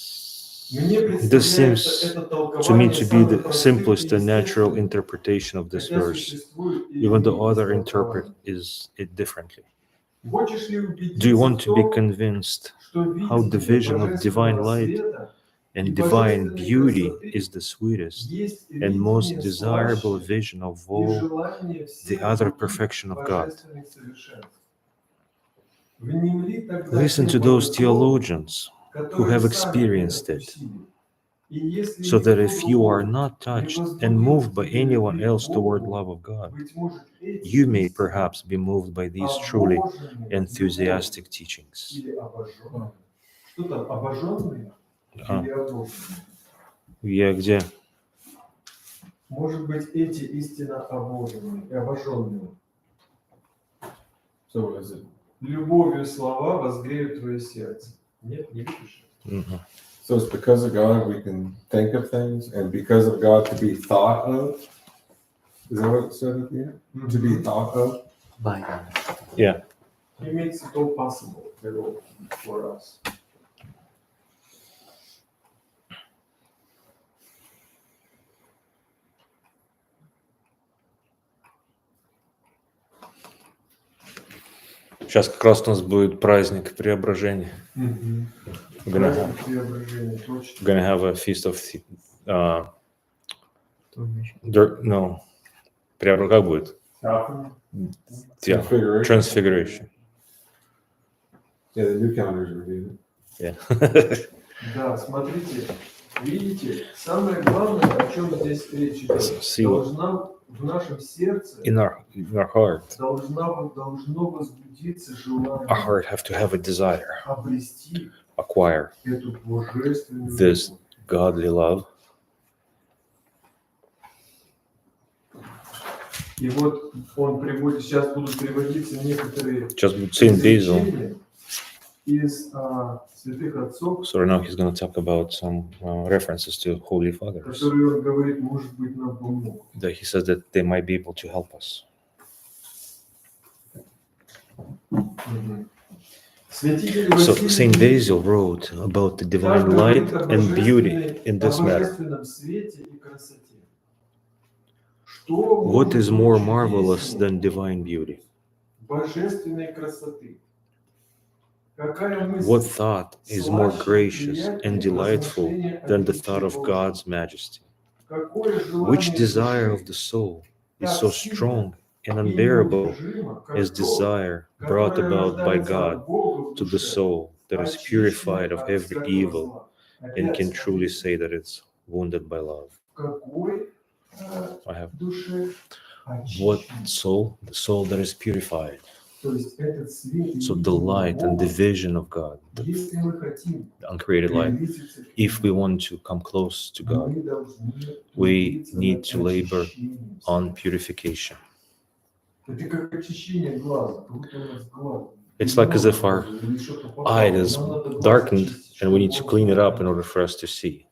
Мне This представляется seems это to me толкование to be самым the простым simplest и and natural естественным, interpretation of this хотя verse, существует и even though иные others истолкования. interpret it differently. Хочешь ли Do you убедиться want в to be том, convinced что how the видение vision of divine божественного light света и and divine божественной beauty красоты is the sweetest есть and most видение desirable слаще vision of и all желание the всех other других perfection of God? божественных совершенств? Внемли тогда Listen тем to those богословам, theologians who которые have сами experienced это it, вкусили. И если so that if никто you are другой not не touched возбудит and moved в by тебе anyone любви else к toward Богу, love of God, быть может, эти you may истины perhaps be moved by these truly обожженные enthusiastic любовью teachings. или обожженные. Что там, обожженные А. или обожженные? Я где? Может быть, эти истинно обожженные и обожженные. So is it? Любовью слова возгреют твое сердце. Нет, не видишь? Mhm. So it's because of God we can think of things, and because of God to be thought of. Is that what it said at the end? To be thought of. By God. Yeah. He makes it all possible for us. Сейчас как раз у нас будет праздник преображения. We're gonna have, Праздник преображения, точно. we're gonna have a feast of no. Как будет? Yeah. Transfiguration. Yeah, the new calendars reviewed it. Yeah. Да, смотрите, видите, самое главное, о чем здесь речь идет, Сила. должна в нашем сердце In our heart, должно возбудиться our желание heart have to have a desire, обрести acquire эту божественную this любовь. godly love. И вот он приводит, сейчас будут приводиться некоторые Just saying Basil. изречения из святых отцов, So right now he's going to talk about some references to Holy Fathers. которые он говорит, может быть, нам помогут. That he says that they might be able to help us. Святитель So Василий Saint Basil wrote about the divine light and beauty in this matter. божественном свете и красоте. Что What is может more быть marvelous чудеснее than divine beauty? божественной красоты? Какая мысль What thought is more слаще и gracious and приятнее delightful размышления о than the величии thought of Божьем? God's majesty? Какое Which желание desire души of the soul is так so сильно strong and и unbearable неудержимо, как as то, desire brought которое about by рождается God от Бога в to the душе, soul that is purified of очищенной от every всякого evil зла? and can Опять truly смотрите, say that it's wounded by love? в какой I have душе what очищенной? soul? The soul that is purified. То есть этот свет и So the видение light and the Бога, vision of God, the если мы хотим uncreated light, приблизиться к if we Нему, want to come close to God, мы должны we трудиться need над to labor очищением on себя. purification. Это как очищение глаза, как будто у нас глаз. It's like as if our Или что-то попало, eye is нам надо глаз darkened очистить, and we need чтобы to он clean it up in смотрел. order for us to see.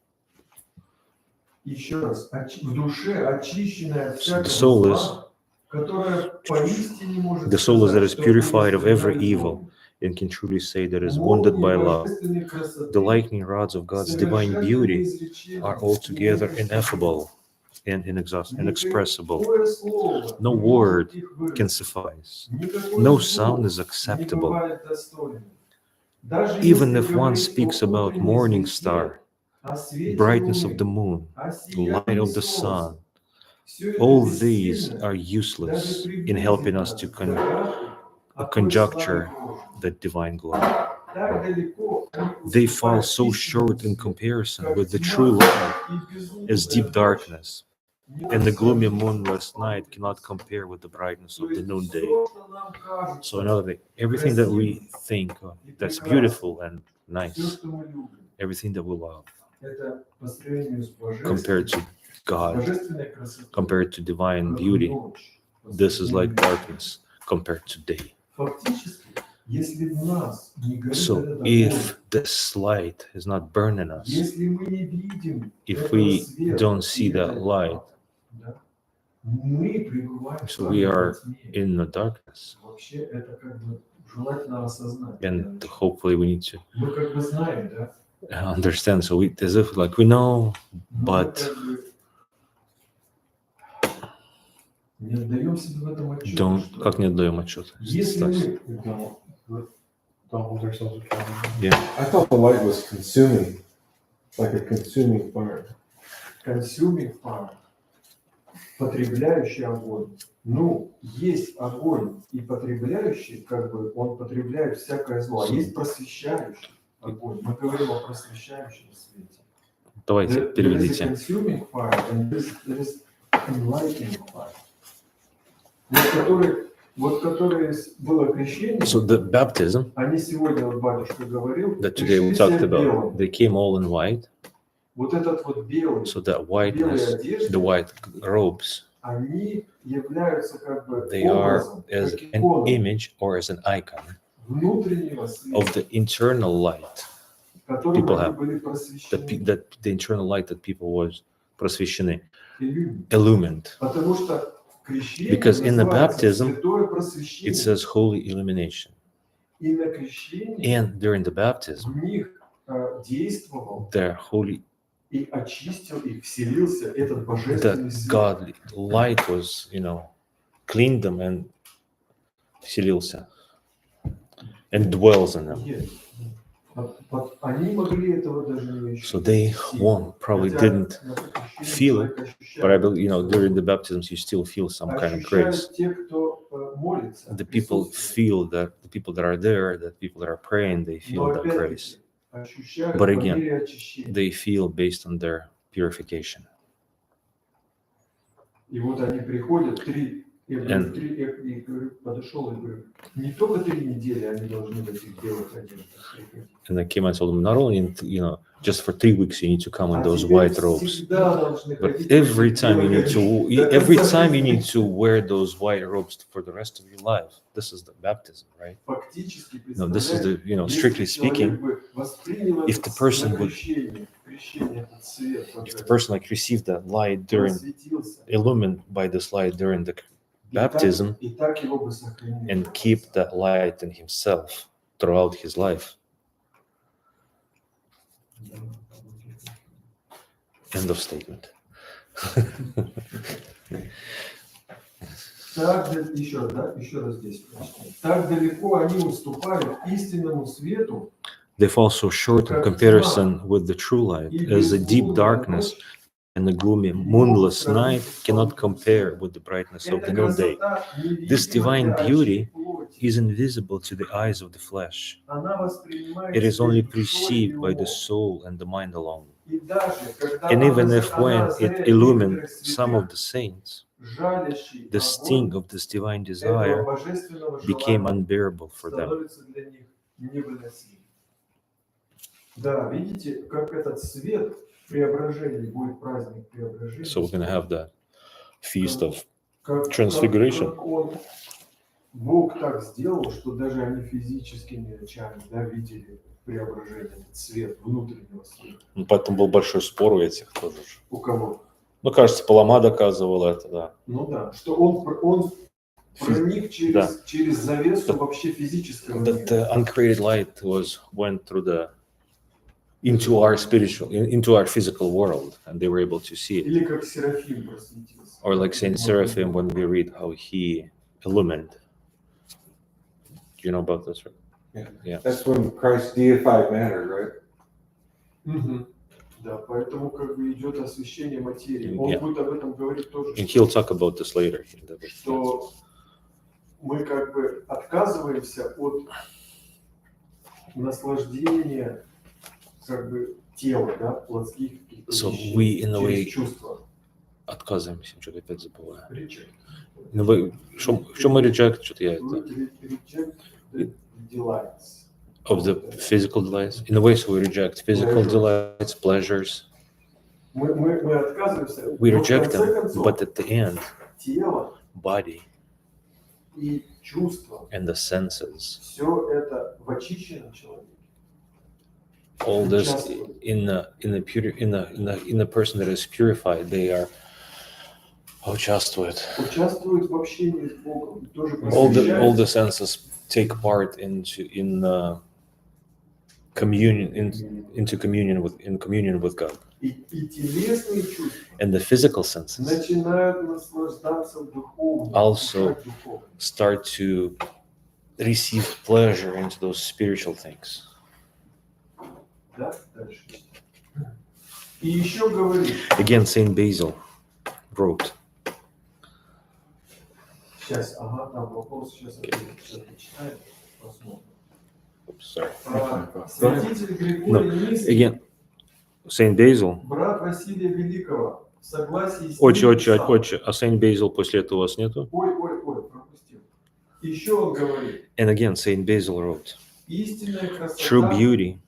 Еще раз, в душе очищенная от So всякого the soul is зла, которая поистине может the soul is that сказать, is что purified of every умерщвляет evil Бога. and can truly say that is wounded Молнии by love. божественной The красоты, lightning rods of God's divine совершенные beauty изречения are altogether неописуемые. ineffable and inexpressible. Никакое слово No не word может их can выразить. suffice. Никакой No звук sound is не acceptable. бывает достойным. Даже Even если if one говорить speaks о about утренней morning звезде, star, о свете brightness of луны, the moon, о light сиянии of the солнца, sun, все это all these бессильно are даже useless in приблизить helping us нас to к догадке о той conjecture славе Божьей. that divine glory. Так далеко они They fall уступают so истинному short in свету, comparison как with the тьма true light и безумная as deep ночь darkness, не and the gloomy досаждут moonless night полудню. cannot compare with the brightness То of the есть noonday. все, что нам кажется So another thing, everything that we think that's beautiful and все, nice, что мы любим, everything that we love, это по сравнению с compared to God, божественной красотой, compared to divine как beauty, ночь по this is like сравнению. darkness compared to day. Фактически, если в нас не горит So этот огонь, if this light is not burning us, если мы не видим if этого we света, don't see that этой light, да, мы пребываем so we в are тьме. in the darkness. Вообще это как бы желательно осознать. And hopefully we need to Мы как бы знаем, да? understand. So we, as if like we know, Но мы but как бы не отдаем себе в этом отчет. don't, как не отдаем отчет. Если мы Don't hold ourselves accountable. Yeah. I thought the light was consuming, like a consuming fire. consuming fire, потребляющий огонь. Ну, есть огонь и потребляющий, как бы он потребляет всякое зло, а есть просвещающий огонь. Мы говорим о просвещающем свете. Давайте There is a переведите. consuming fire and there is enlightening fire. Вот которые было крещение, So the baptism они сегодня, вот батюшка говорил, that today we пришли talked все about, белым. they came all in white. Вот этот вот белый, So that белые whiteness, одежды, the white robes, они являются как бы they are образом, as как an иконой image or as an icon внутреннего of света, the internal light, которым people они have, были that, просвещены. that the internal light that people was просвещены, Илюмин. illumined. Потому что крещение Because in the называется baptism, святое It просвещение. says holy illumination. И на крещении And during the baptism, в них действовал the holy, и очистил их, вселился этот the божественный свет. godly light was, cleaned them and вселился and dwells in them. Yes. Они могли этого даже не So ощутить. they probably Хотя didn't на крещении feel человек ощущает but I believe, что during the baptisms, you still feel some kind of grace. ощущают те, кто молится, The people присутствует. feel that the people that are there, the people that are praying, they feel Но that grace. опять-таки ощущают But по again, мере очищения. They feel based on their purification. И вот они приходят я говорю, подошел и говорю, не только 3 недели они должны в этих белых одеждах приходить. And I came and told them, not only, just for 3 weeks you need to come in А those теперь white robes, всегда должны but ходить в every этих time you белых need to, одеждах. every time you need to wear those white robes for the rest of your life. This is the baptism, right? Фактически, No, this is the, если strictly speaking, человек бы воспринял if это the person на would- крещение, этот свет, вот if the этот, person received that light during, просветился, illumined by this light during the и так- baptism, и так его бы сохранил. and keep that light in himself throughout his life. End of statement. Еще раз здесь прочитаю. Так далеко они уступают истинному свету, They fall so short in comparison with the true light, as the deep darkness and the gloomy, moonless night cannot compare with the brightness of the noonday. This divine beauty is invisible to the eyes of the flesh. It is only perceived by the soul and the mind alone. And even if when it illumined some of the saints, the sting of this divine desire became unbearable for them. Да, видите, как этот свет преображения, будет праздник преображения. So we're going to have the feast of Как Transfiguration. Бог так сделал, что даже они физическими очами, да, видели преображение, этот свет внутреннего света. Поэтому был большой спор у этих тоже. У кого? Кажется, Палама доказывала это, да. Ну да, что он проник через завесу вообще физического That мира. the uncreated light went through into our physical world, and they were able to see it. Или как Серафим просветился. Or like Saint Seraphim, when we read how he illumined. Do you know about this? Right? Yeah. That's when Christ deified matter, right? Мгм. Да, поэтому как бы идет освещение материи. Он Yeah. будет об этом говорить тоже, And he'll talk about this later. что мы как бы отказываемся от наслаждения как бы тела, да, плотских каких-то So вещей, we, in a way, через чувства. отказываемся, что-то опять забываю. Reject. Что мы reject, что-то я это... Reject the delights. of the physical delights. In a way, so we reject physical delights, pleasures. Мы отказываемся. We Но в reject конце them, концов, but at the end, тело body и чувства, and the senses, все это в очищенном человеке. all this in the person that is purified, they are участвуют. Участвует в общении с Богом. И тоже All посвящается. the senses take part in communion with God. И телесные чувства And the physical senses начинают наслаждаться духовным, also вкушать духовным. start to receive pleasure into those spiritual things. Да? Дальше. И еще говорит, Again, Saint Basil wrote, сейчас, ага, там вопрос, сейчас читаем, посмотрим. oops, sorry. Святитель Григорий Низкий, Again, Saint Basil, брат Василия Великого, в согласии с отче, ним писал. а Saint Basil после этого у вас нету? Ой, пропустил. Еще он говорит, And again, Saint Basil wrote, истинная красота, true beauty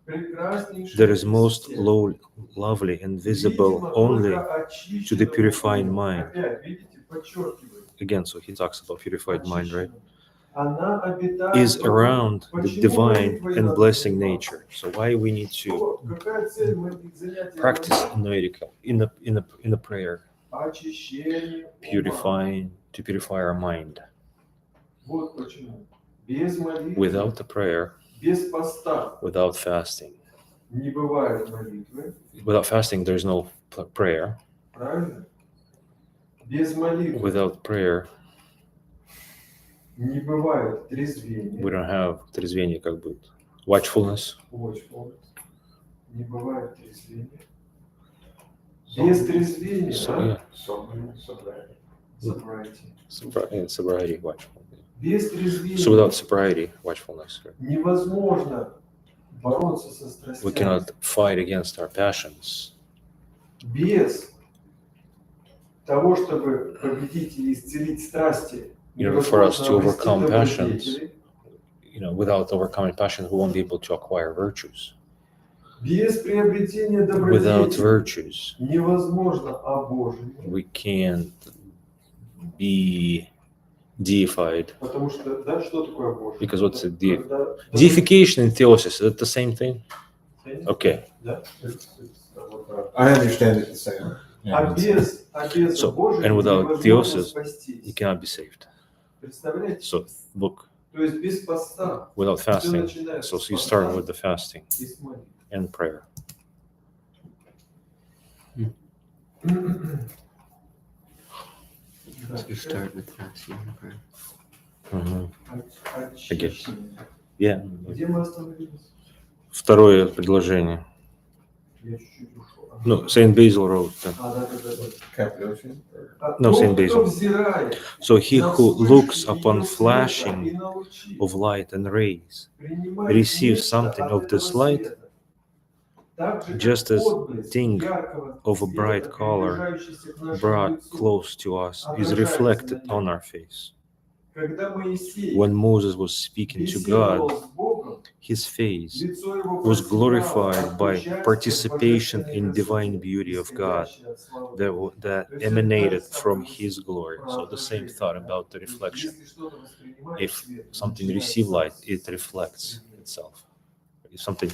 прекраснейшая that is most из всех, lovely and visible видимо, only только to the очищенному purified уму. mind. Опять, видите, подчеркивает. Again, so he talks about purified mind, right? Она обитает Is в нем. around the Почему divine молитва and иногда blessing занимается? nature. So why we need to Вот, какая цель моих занятий practice молитвы? in the prayer, Очищение ума. to purify our mind. Вот почему. Без молитвы, Without the prayer, без поста without fasting. не бывает молитвы, Without fasting, there's no prayer. правильно? Без молитвы Without prayer, не бывает we трезвения. don't have трезвение, как бы watchfulness. Watchfulness. Не бывает трезвения. Без трезвения, So, sobriety, watchfulness. без трезвения So without sobriety, watchfulness, невозможно бороться со we страстями. cannot fight against our passions. Без того, чтобы победить или исцелить страсти, In order for us to невозможно overcome обрести passions, добродетели. without overcoming passion, we won't be able to acquire virtues. Без приобретения Without добродетели virtues, невозможно обожение, we can't be deified. потому что, да, что такое обожение? Because what's a Когда- deification and theosis? Is it the same thing? Okay. Да? I understand it the same. А без So, обожения and without невозможно theosis, спастись. you cannot be saved. Представляете? So look, То есть без поста without все fasting, начинается so с you поста start with the fasting и с молитвы. and prayer. Да, You start with fasting and prayer. Mhm. очищение. Yeah. Где мы остановились? Второе предложение. Я чуть-чуть ушел. No, Saint Basil wrote. Да. Cappadocia? No, Тот, Saint кто Basil. взирает So he на who вспышки looks ее upon света flashing и на лучи, of light and rays принимает receives нечто something от of этого this light, света. Так же, как just as отблеск thing яркого of a bright света, color приближающийся к нашему brought лицу. close to us is reflected on our face. Когда Моисей When Moses was speaking to беседовал God, с Богом, his face лицо его was просияло glorified от by участия в participation божественной in красоте, divine beauty of God исходящей от славы that, Бога. that То есть emanated это та же from самая his glory. про So the same отражение, thought да. about the То есть reflection. если что-то воспринимает If свет, something начинает receives light, с- it reflects itself. If something,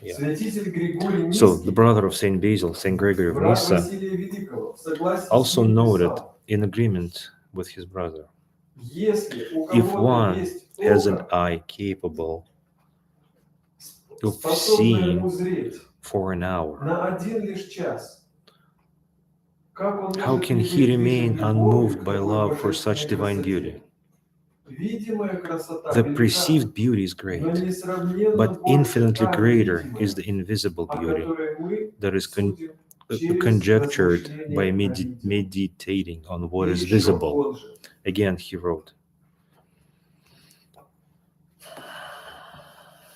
yeah. Святитель Григорий So the Низкий, brother of Saint Basil, Saint Gregory of брат Nyssa, Василия Великого, в согласии с also ним noted писал, in agreement with his brother, если у if кого-то one есть has an око, eye capable of способное seeing узреть for an hour, на один лишь час, как он how может can не he быть remain движим unmoved любовью к by такой love for божественной such divine красоте? beauty? Видимая красота The велика, perceived beauty is но great, несравненно but больше infinitely та greater невидимая, is the invisible о beauty которой мы that is судим через conjectured размышления by о видимом. meditating on what И is еще visible. он же, Again, he wrote,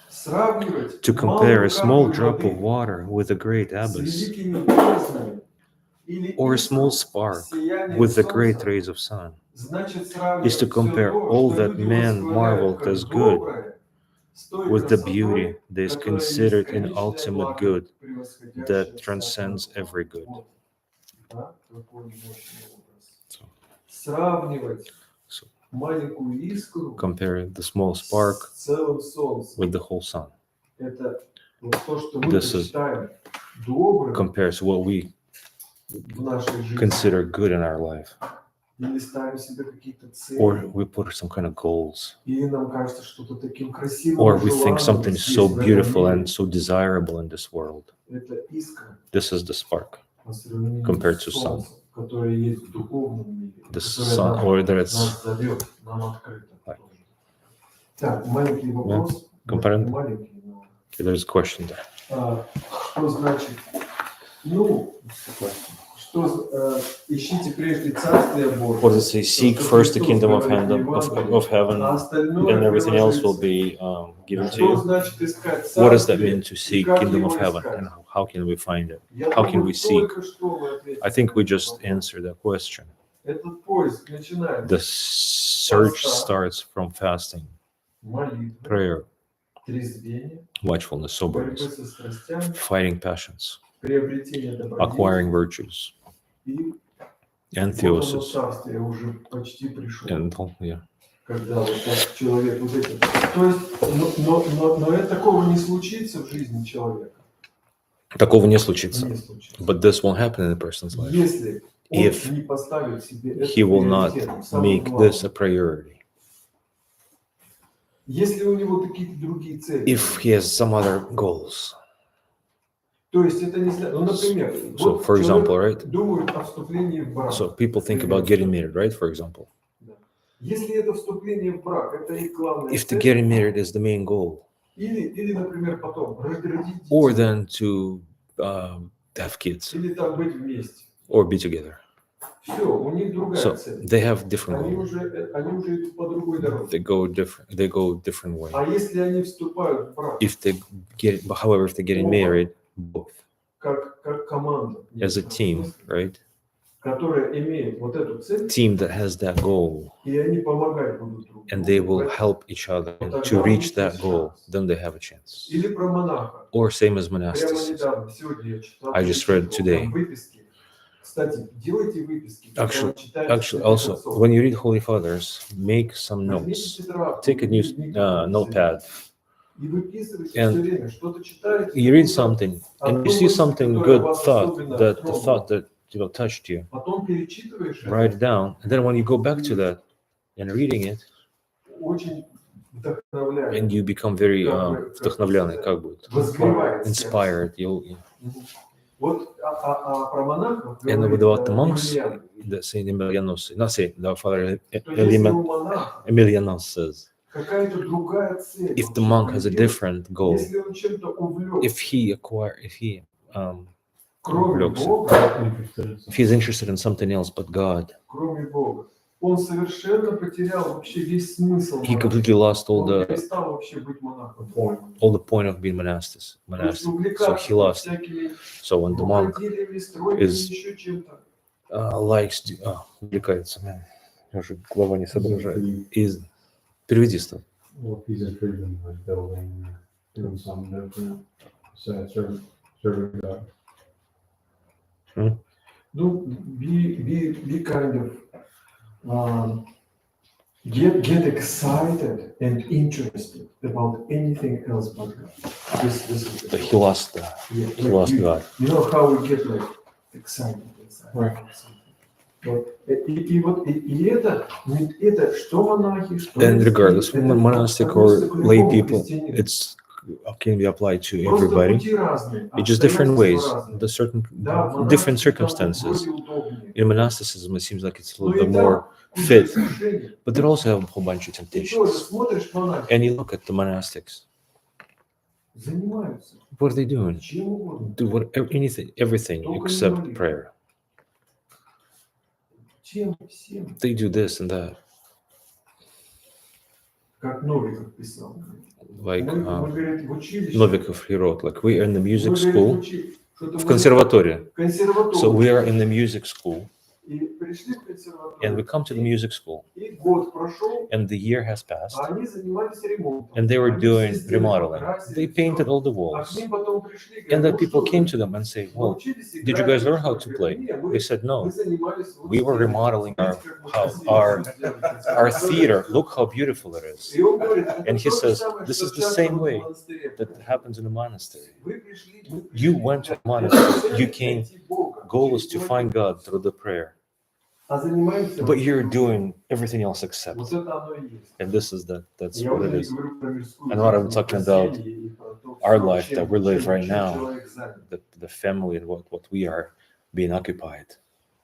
сравнивать to compare a малую small каплю drop of воды water with a great с abyss, великими безднами или or a искру small spark сияния with the great солнца, rays of sun, значит is to сравнивать все compare то, all что that люди man восхваляют marveled как as good, доброе, с той with the красотой, beauty that is которая есть considered an конечное ultimate благо, good превосходящее that transcends всякое every благо. good. Вот. Да? Какой мощный образ. So, Сравнивать so маленькую искру compare the small spark с целым солнцем. with the whole sun. Это вот то, что мы This is- считаем добрым Compares what we в нашей жизни. consider good in our life, Или ставим себе какие-то цели. or we put some kind of goals, Или нам кажется что-то таким красивым or и we think желанным something здесь, so в этом beautiful мире. and so desirable in this world. Это искра This is the spark, по сравнению compared с to sun. солнцем, которое есть в духовном мире, the которое sun, нам, or that it's нас зовет, нам открыто. Right. Так, маленький вопрос. Компонент. Не маленький, но... there's a question there. Что значит? Ну, что ищите прежде царствие Божие. What does it say? Seek first the kingdom of heaven, А остальное and everything else will приложится. be given to Что you. значит искать What does that царствие mean to и seek как kingdom его of heaven, искать? and how can we find it? Я How can думаю, we seek? только что мы ответили I think we на этот just вопрос. answered that question. Этот поиск начинается The search starts from fasting, молитвы, prayer, трезвение, watchfulness, борьбы soberness, со страстями, fighting passions, приобретение добродетели acquiring virtues, и and вот оно theosis, царствие уже почти пришло. and yeah. Когда вот так человек вот это. То есть, но такого не случится в жизни человека. Такого не случится. Не случится. But this won't happen in a person's life. Если он If не поставит себе это He will not приоритетом, самым make главным. this a priority. Если у него какие-то другие цели. If he has some other goals. То есть это не знаю. Ну, например, So, вот for example, человек right? думает о вступлении в брак. So people think about getting married, right? For example, Да. Если это вступление в брак, это их главная if the цель, getting married is the main goal, или, например, потом родить or детей, then to have kids или там быть вместе. or be together. Все, у них другая So цель. they have different Они goals. уже идут по другой дороге. They go different way. А если они вступают в брак, If they however, if they're getting married, both как команда, as a team, right? которая имеет вот эту цель, Team that has that goal, и они помогать будут друг другу. and they will help each other to reach that goal, then they have a chance. Или про монаха. Or same as Прямо monasticism. недавно, сегодня я читал. I just read today. Выписки. Кстати, делайте выписки. когда Actually- вы читаете Actually, святых also, отцов. when you read Holy Fathers, make some Возьмите notes. тетрадку, Take a new микрофон notepad. И выписывайте And все время, что-то читаете. You read something, and you see something good thought, that the thought that touched you. Потом перечитываешь это, Write it down, and then when you go back to that and reading it, очень вдохновляет. and you become very вдохновленный, как будет, Возгревает сердце. inspired. You'll Мгм. Вот про монахов and говорит, about the monks, Емельян. the Saint Emilianos, not say the Father То если у Emilianos монаха says, какая-то другая цель, if он the monk has a что-то делает, different goal, если он чем-то увлек, if he кроме увлекся. Бога, if he's interested in something else but God, кроме Бога, он совершенно потерял вообще весь смысл. he монаха. completely lost all Он the перестал вообще быть монахом. point of being monastic. То есть So увлекаться he lost. всякими So when the monk рукоделиями, стройками, is- еще чем-то. likes to, увлекается, я уже глава не соображает. Из переведи что. Well, he's intrigued in like building, doing something different, serving God. Ну, be kind of get excited and interested about anything else but God. This is the He lost yeah, he lost you, God. You know how we get like excited. Right. about something. Вот. И это что монахи, что And это regardless, это monastic относится or к lay любому people, христианину. it's can be applied to Просто everybody. пути разные, It's just different ways, обстоятельства разные. the certain Да, в different монастыре там circumstances. вроде удобнее. In monasticism, it seems like it's a Но little и bit там more куча fit, искушений. but they also have a whole bunch of И тоже temptations. смотришь монахи, And you look at the monastics. занимаются What are they doing? чем угодно. Do anything, everything except prayer. Чем всем, They do this and that. как Новиков писал. Like Мы, говорит, в училище. Novikov, he wrote, like we are in the мы, music говорит, school, что-то в мы- консерватории. консерваторию. So we are in the music school, И пришли в and we консерваторию. come to the music school, И год прошел, and the year has passed, а они занимались ремонтом. and they were Они все doing стены remodeling. покрасили, They всё. painted all the А к walls, ним потом пришли, and говорят, the ну people что came вы, to them and say, well, научились did you играть guys или learn how что? to Говорят, play? «Не, They said, мы no, занимались вот we were стенами. remodeling Видите, как мы how красиво our всё сделали в our консерватории?» theater, look how beautiful it is. И он говорит, это And he то же says, самое, this что is the часто same вот в way монастыре that происходит. happens in a monastery. Вы пришли, мы You пришли went to для- a monastery, для you цели came, найти Бога, goal is через to find молитву. God through the prayer, А занимаемся but вот you're этим. doing everything else Вот except. это оно и есть. And this is that's Я what уже it не is. говорю про мирскую And what I'm жизнь, talking про about, семьи и про то, our всё, life that we live right чем now, человек занят. the family and what we are being occupied.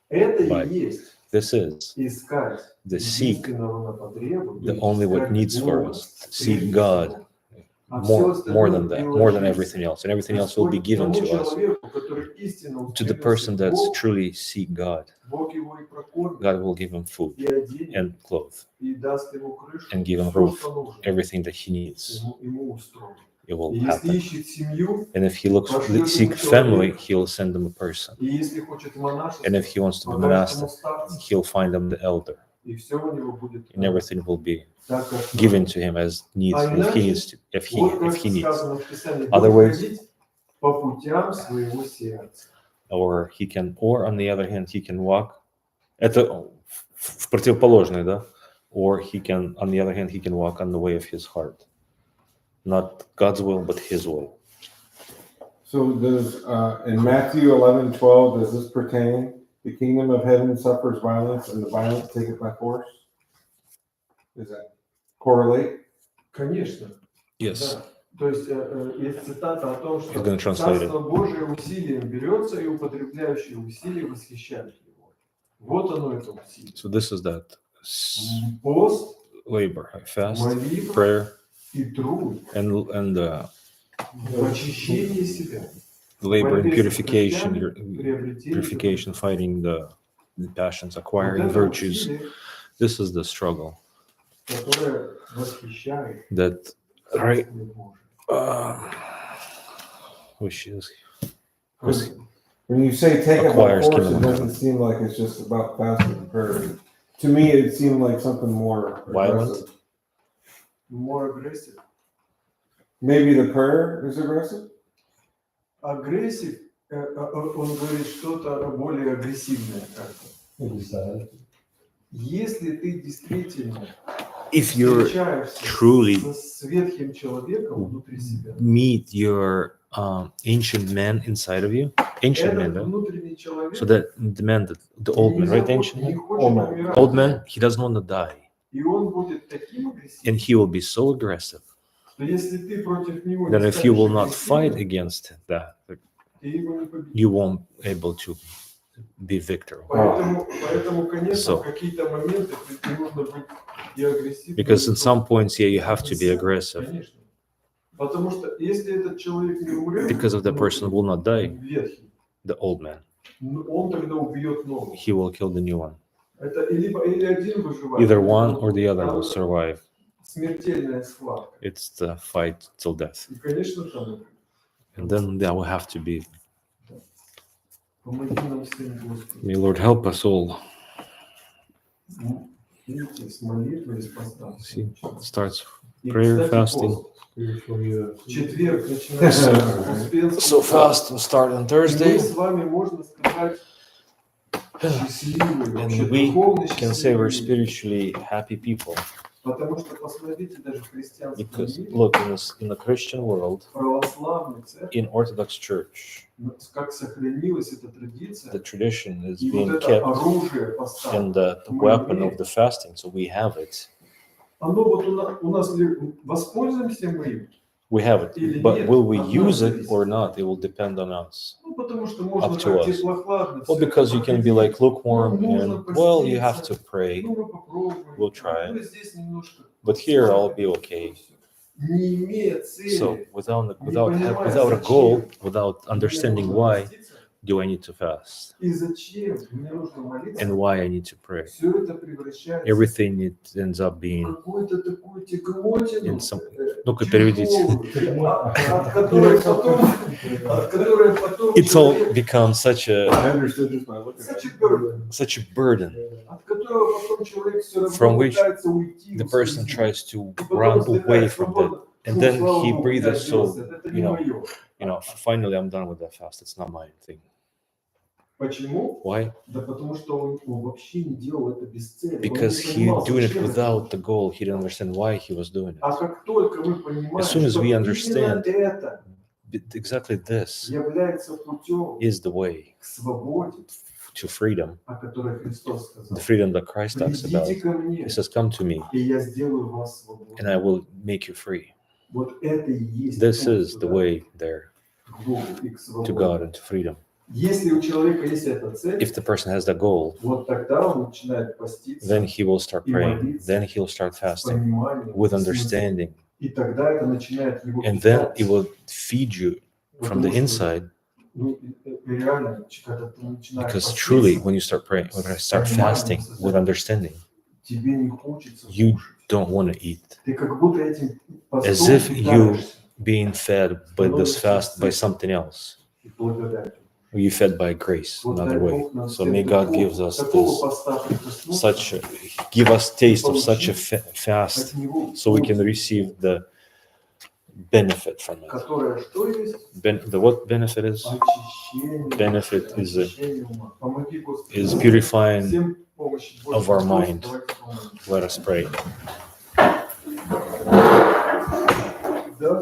Это But и есть this is искать the seek, единственного на потребу, the и only what искать needs for Бога us, to seek прежде God всего. А всё more остальное than that, приложится. more than everything else, and everything else will be Господь given тому to us, человеку, который истинно to the устремился person к that's Богу, truly seek God. Бог его и прокормит, God will give him food и оденет, and clothes и даст ему крышу, and give him всё, roof, что нужно, everything that he needs. ему устроит. It will И если happen. ищет семью, And if he looks пошлет seek ему family, человека. he'll send them a person. И если хочет монашество, And if he wants to be покажет ему monastic, старца, he'll find them the elder, и все у него будет and everything will be так, как given надо. to him as needs, А if he иначе, needs to, вот if как he needs, сказано в Писании, Other будет words- ходить по путям своего сердца. or he can, or on the other hand, he can walk. Это в противоположное, да? Or he can, on the other hand, he can walk on the way of his heart, not God's will, but His will. So does, in Matthew 11:12, does this pertain? The kingdom of heaven suffers violence and the violent take it by force? Does that correlate? Конечно. Yes. Да. То есть есть цитата о том, He's gonna что translate Царство Божие усилием берется, и употребляющие усилия восхищают его. Вот оно это усилие. So this is that Пост, labor, fast, молитва prayer, и труд, and очищение себя, labor and борьбе с purification, страстями, приобретение purification, fighting the passions, Вот acquiring это virtues. усилие, This is the struggle которое восхищает that, right? Царствие Божие. Which is When you say take it by Acquires force, kingdom it of doesn't heaven. seem like it's just about fasting and prayer. To me, it seemed like something more Violent? aggressive. More aggressive. Maybe the prayer is aggressive? Агрессив, он говорит что-то более агрессивное как-то. Если ты действительно if you're встречаешься truly с ветхим человеком внутри себя, meet your ancient man inside of you, ancient man, этот right? внутренний человек So that the man, the old man, right? The ancient не man, хочет Old man. умирать. old man, he doesn't want to die, И он будет таким and агрессивным, he will be so aggressive что если ты против него that не if you will станешь not fight агрессивным, against that, ты его не победишь. you won't able to be victor. Поэтому, конечно, So- в какие-то моменты не нужно быть и агрессивным. Because и in some points, yeah, you have to be aggressive. Конечно. Потому что если этот человек не умрет, Because if the person will not die, ветхий, the old man, он тогда убьет нового. he will kill the new one. Это или один выживает, Either или one другой. or the other Там will survive. смертельная схватка. It's the fight till death. И, конечно, там And then that will have to be, помоги нам всем, Господи. may Lord help us all. Видите, с молитвой и с постом. See, it starts И, prayer, кстати, fasting. пост. В четверг начинается Успенский So пост. fast will start on И мы Thursday, с вами, можно сказать, счастливые, вообще and we духовно can say we're счастливые. spiritually happy people. Потому что, посмотрите, даже в христианском Because мире, look, in the Christian world, православной церкви, in Orthodox Church, как сохранилась эта традиция, the tradition is и вот being это kept оружие поста, in the weapon of the fasting, so we have it. оно вот у нас ли воспользуемся мы им? We have it, but will we use it or not? It will depend on us. Ну, потому что можно Up to так us. теплохладно. Well, всё because you это can be проходить. like lukewarm Ну, нужно and, well, you have поститься. to pray, Ну, мы попробуем. We'll try. Ну, и здесь немножко. but here I'll be okay. Не имея цели, So without a goal, without understanding why, do I need to fast? И зачем мне нужно молиться? And why I need to pray? Все это превращается Everything it ends up в being какую-то такую тяготину, in some... Ну-ка, переведите. тяжелую, от которой потом It's all человек, becomes such I a understood just by looking at such a it. burden, such a burden. от которого потом человек все равно From which пытается уйти. The в свою person жизнь. tries to И потом run вздыхает away from that. свободно. And Фу, then слава he Богу, breathes я so, отделался, это не you know, мое. finally I'm done with that fast. It's not my thing. Почему? Why? Да потому что он вообще не делал это без цели. Because Он не he понимал, doing it зачем это. without the goal. He didn't understand why he was doing it. А как только мы понимаем, As soon as что we именно understand это Exactly this является путем is the way к свободе, to freedom, о которой Христос сказал. the freedom that Christ talks about. Придите ко мне, He says, come to me и я сделаю вас свободными. and I will make you free. Вот это и есть This путь is the туда, way there к Богу и к to свободе. God and to freedom. Если у человека есть эта цель, If the person has that goal, вот тогда он начинает поститься then he will start praying. Then he'll start с fasting пониманием, with с смыслом. understanding. И тогда это начинает его And then питать. it will feed you from the Потому что, inside. ну, реально, когда ты начинаешь Because поститься, truly, when you start praying, when you start fasting with understanding, тебе не хочется you кушать. don't want to eat. Ты как будто этим As постом if you питаешься being fed by this fast by something else. благодатью. Or you fed by grace Вот another дай way. Бог нам So всем may God такого- gives us такого this поста прикоснуться such a, give us taste of such a fast от него, so we can receive the benefit from it. которое что есть? The what benefit is? Очищение. Benefit is a- Очищение ума. Помоги, Господи. Is purifying Всем помощи of Божьей. our mind. Давайте помолимся. Let us pray. Да,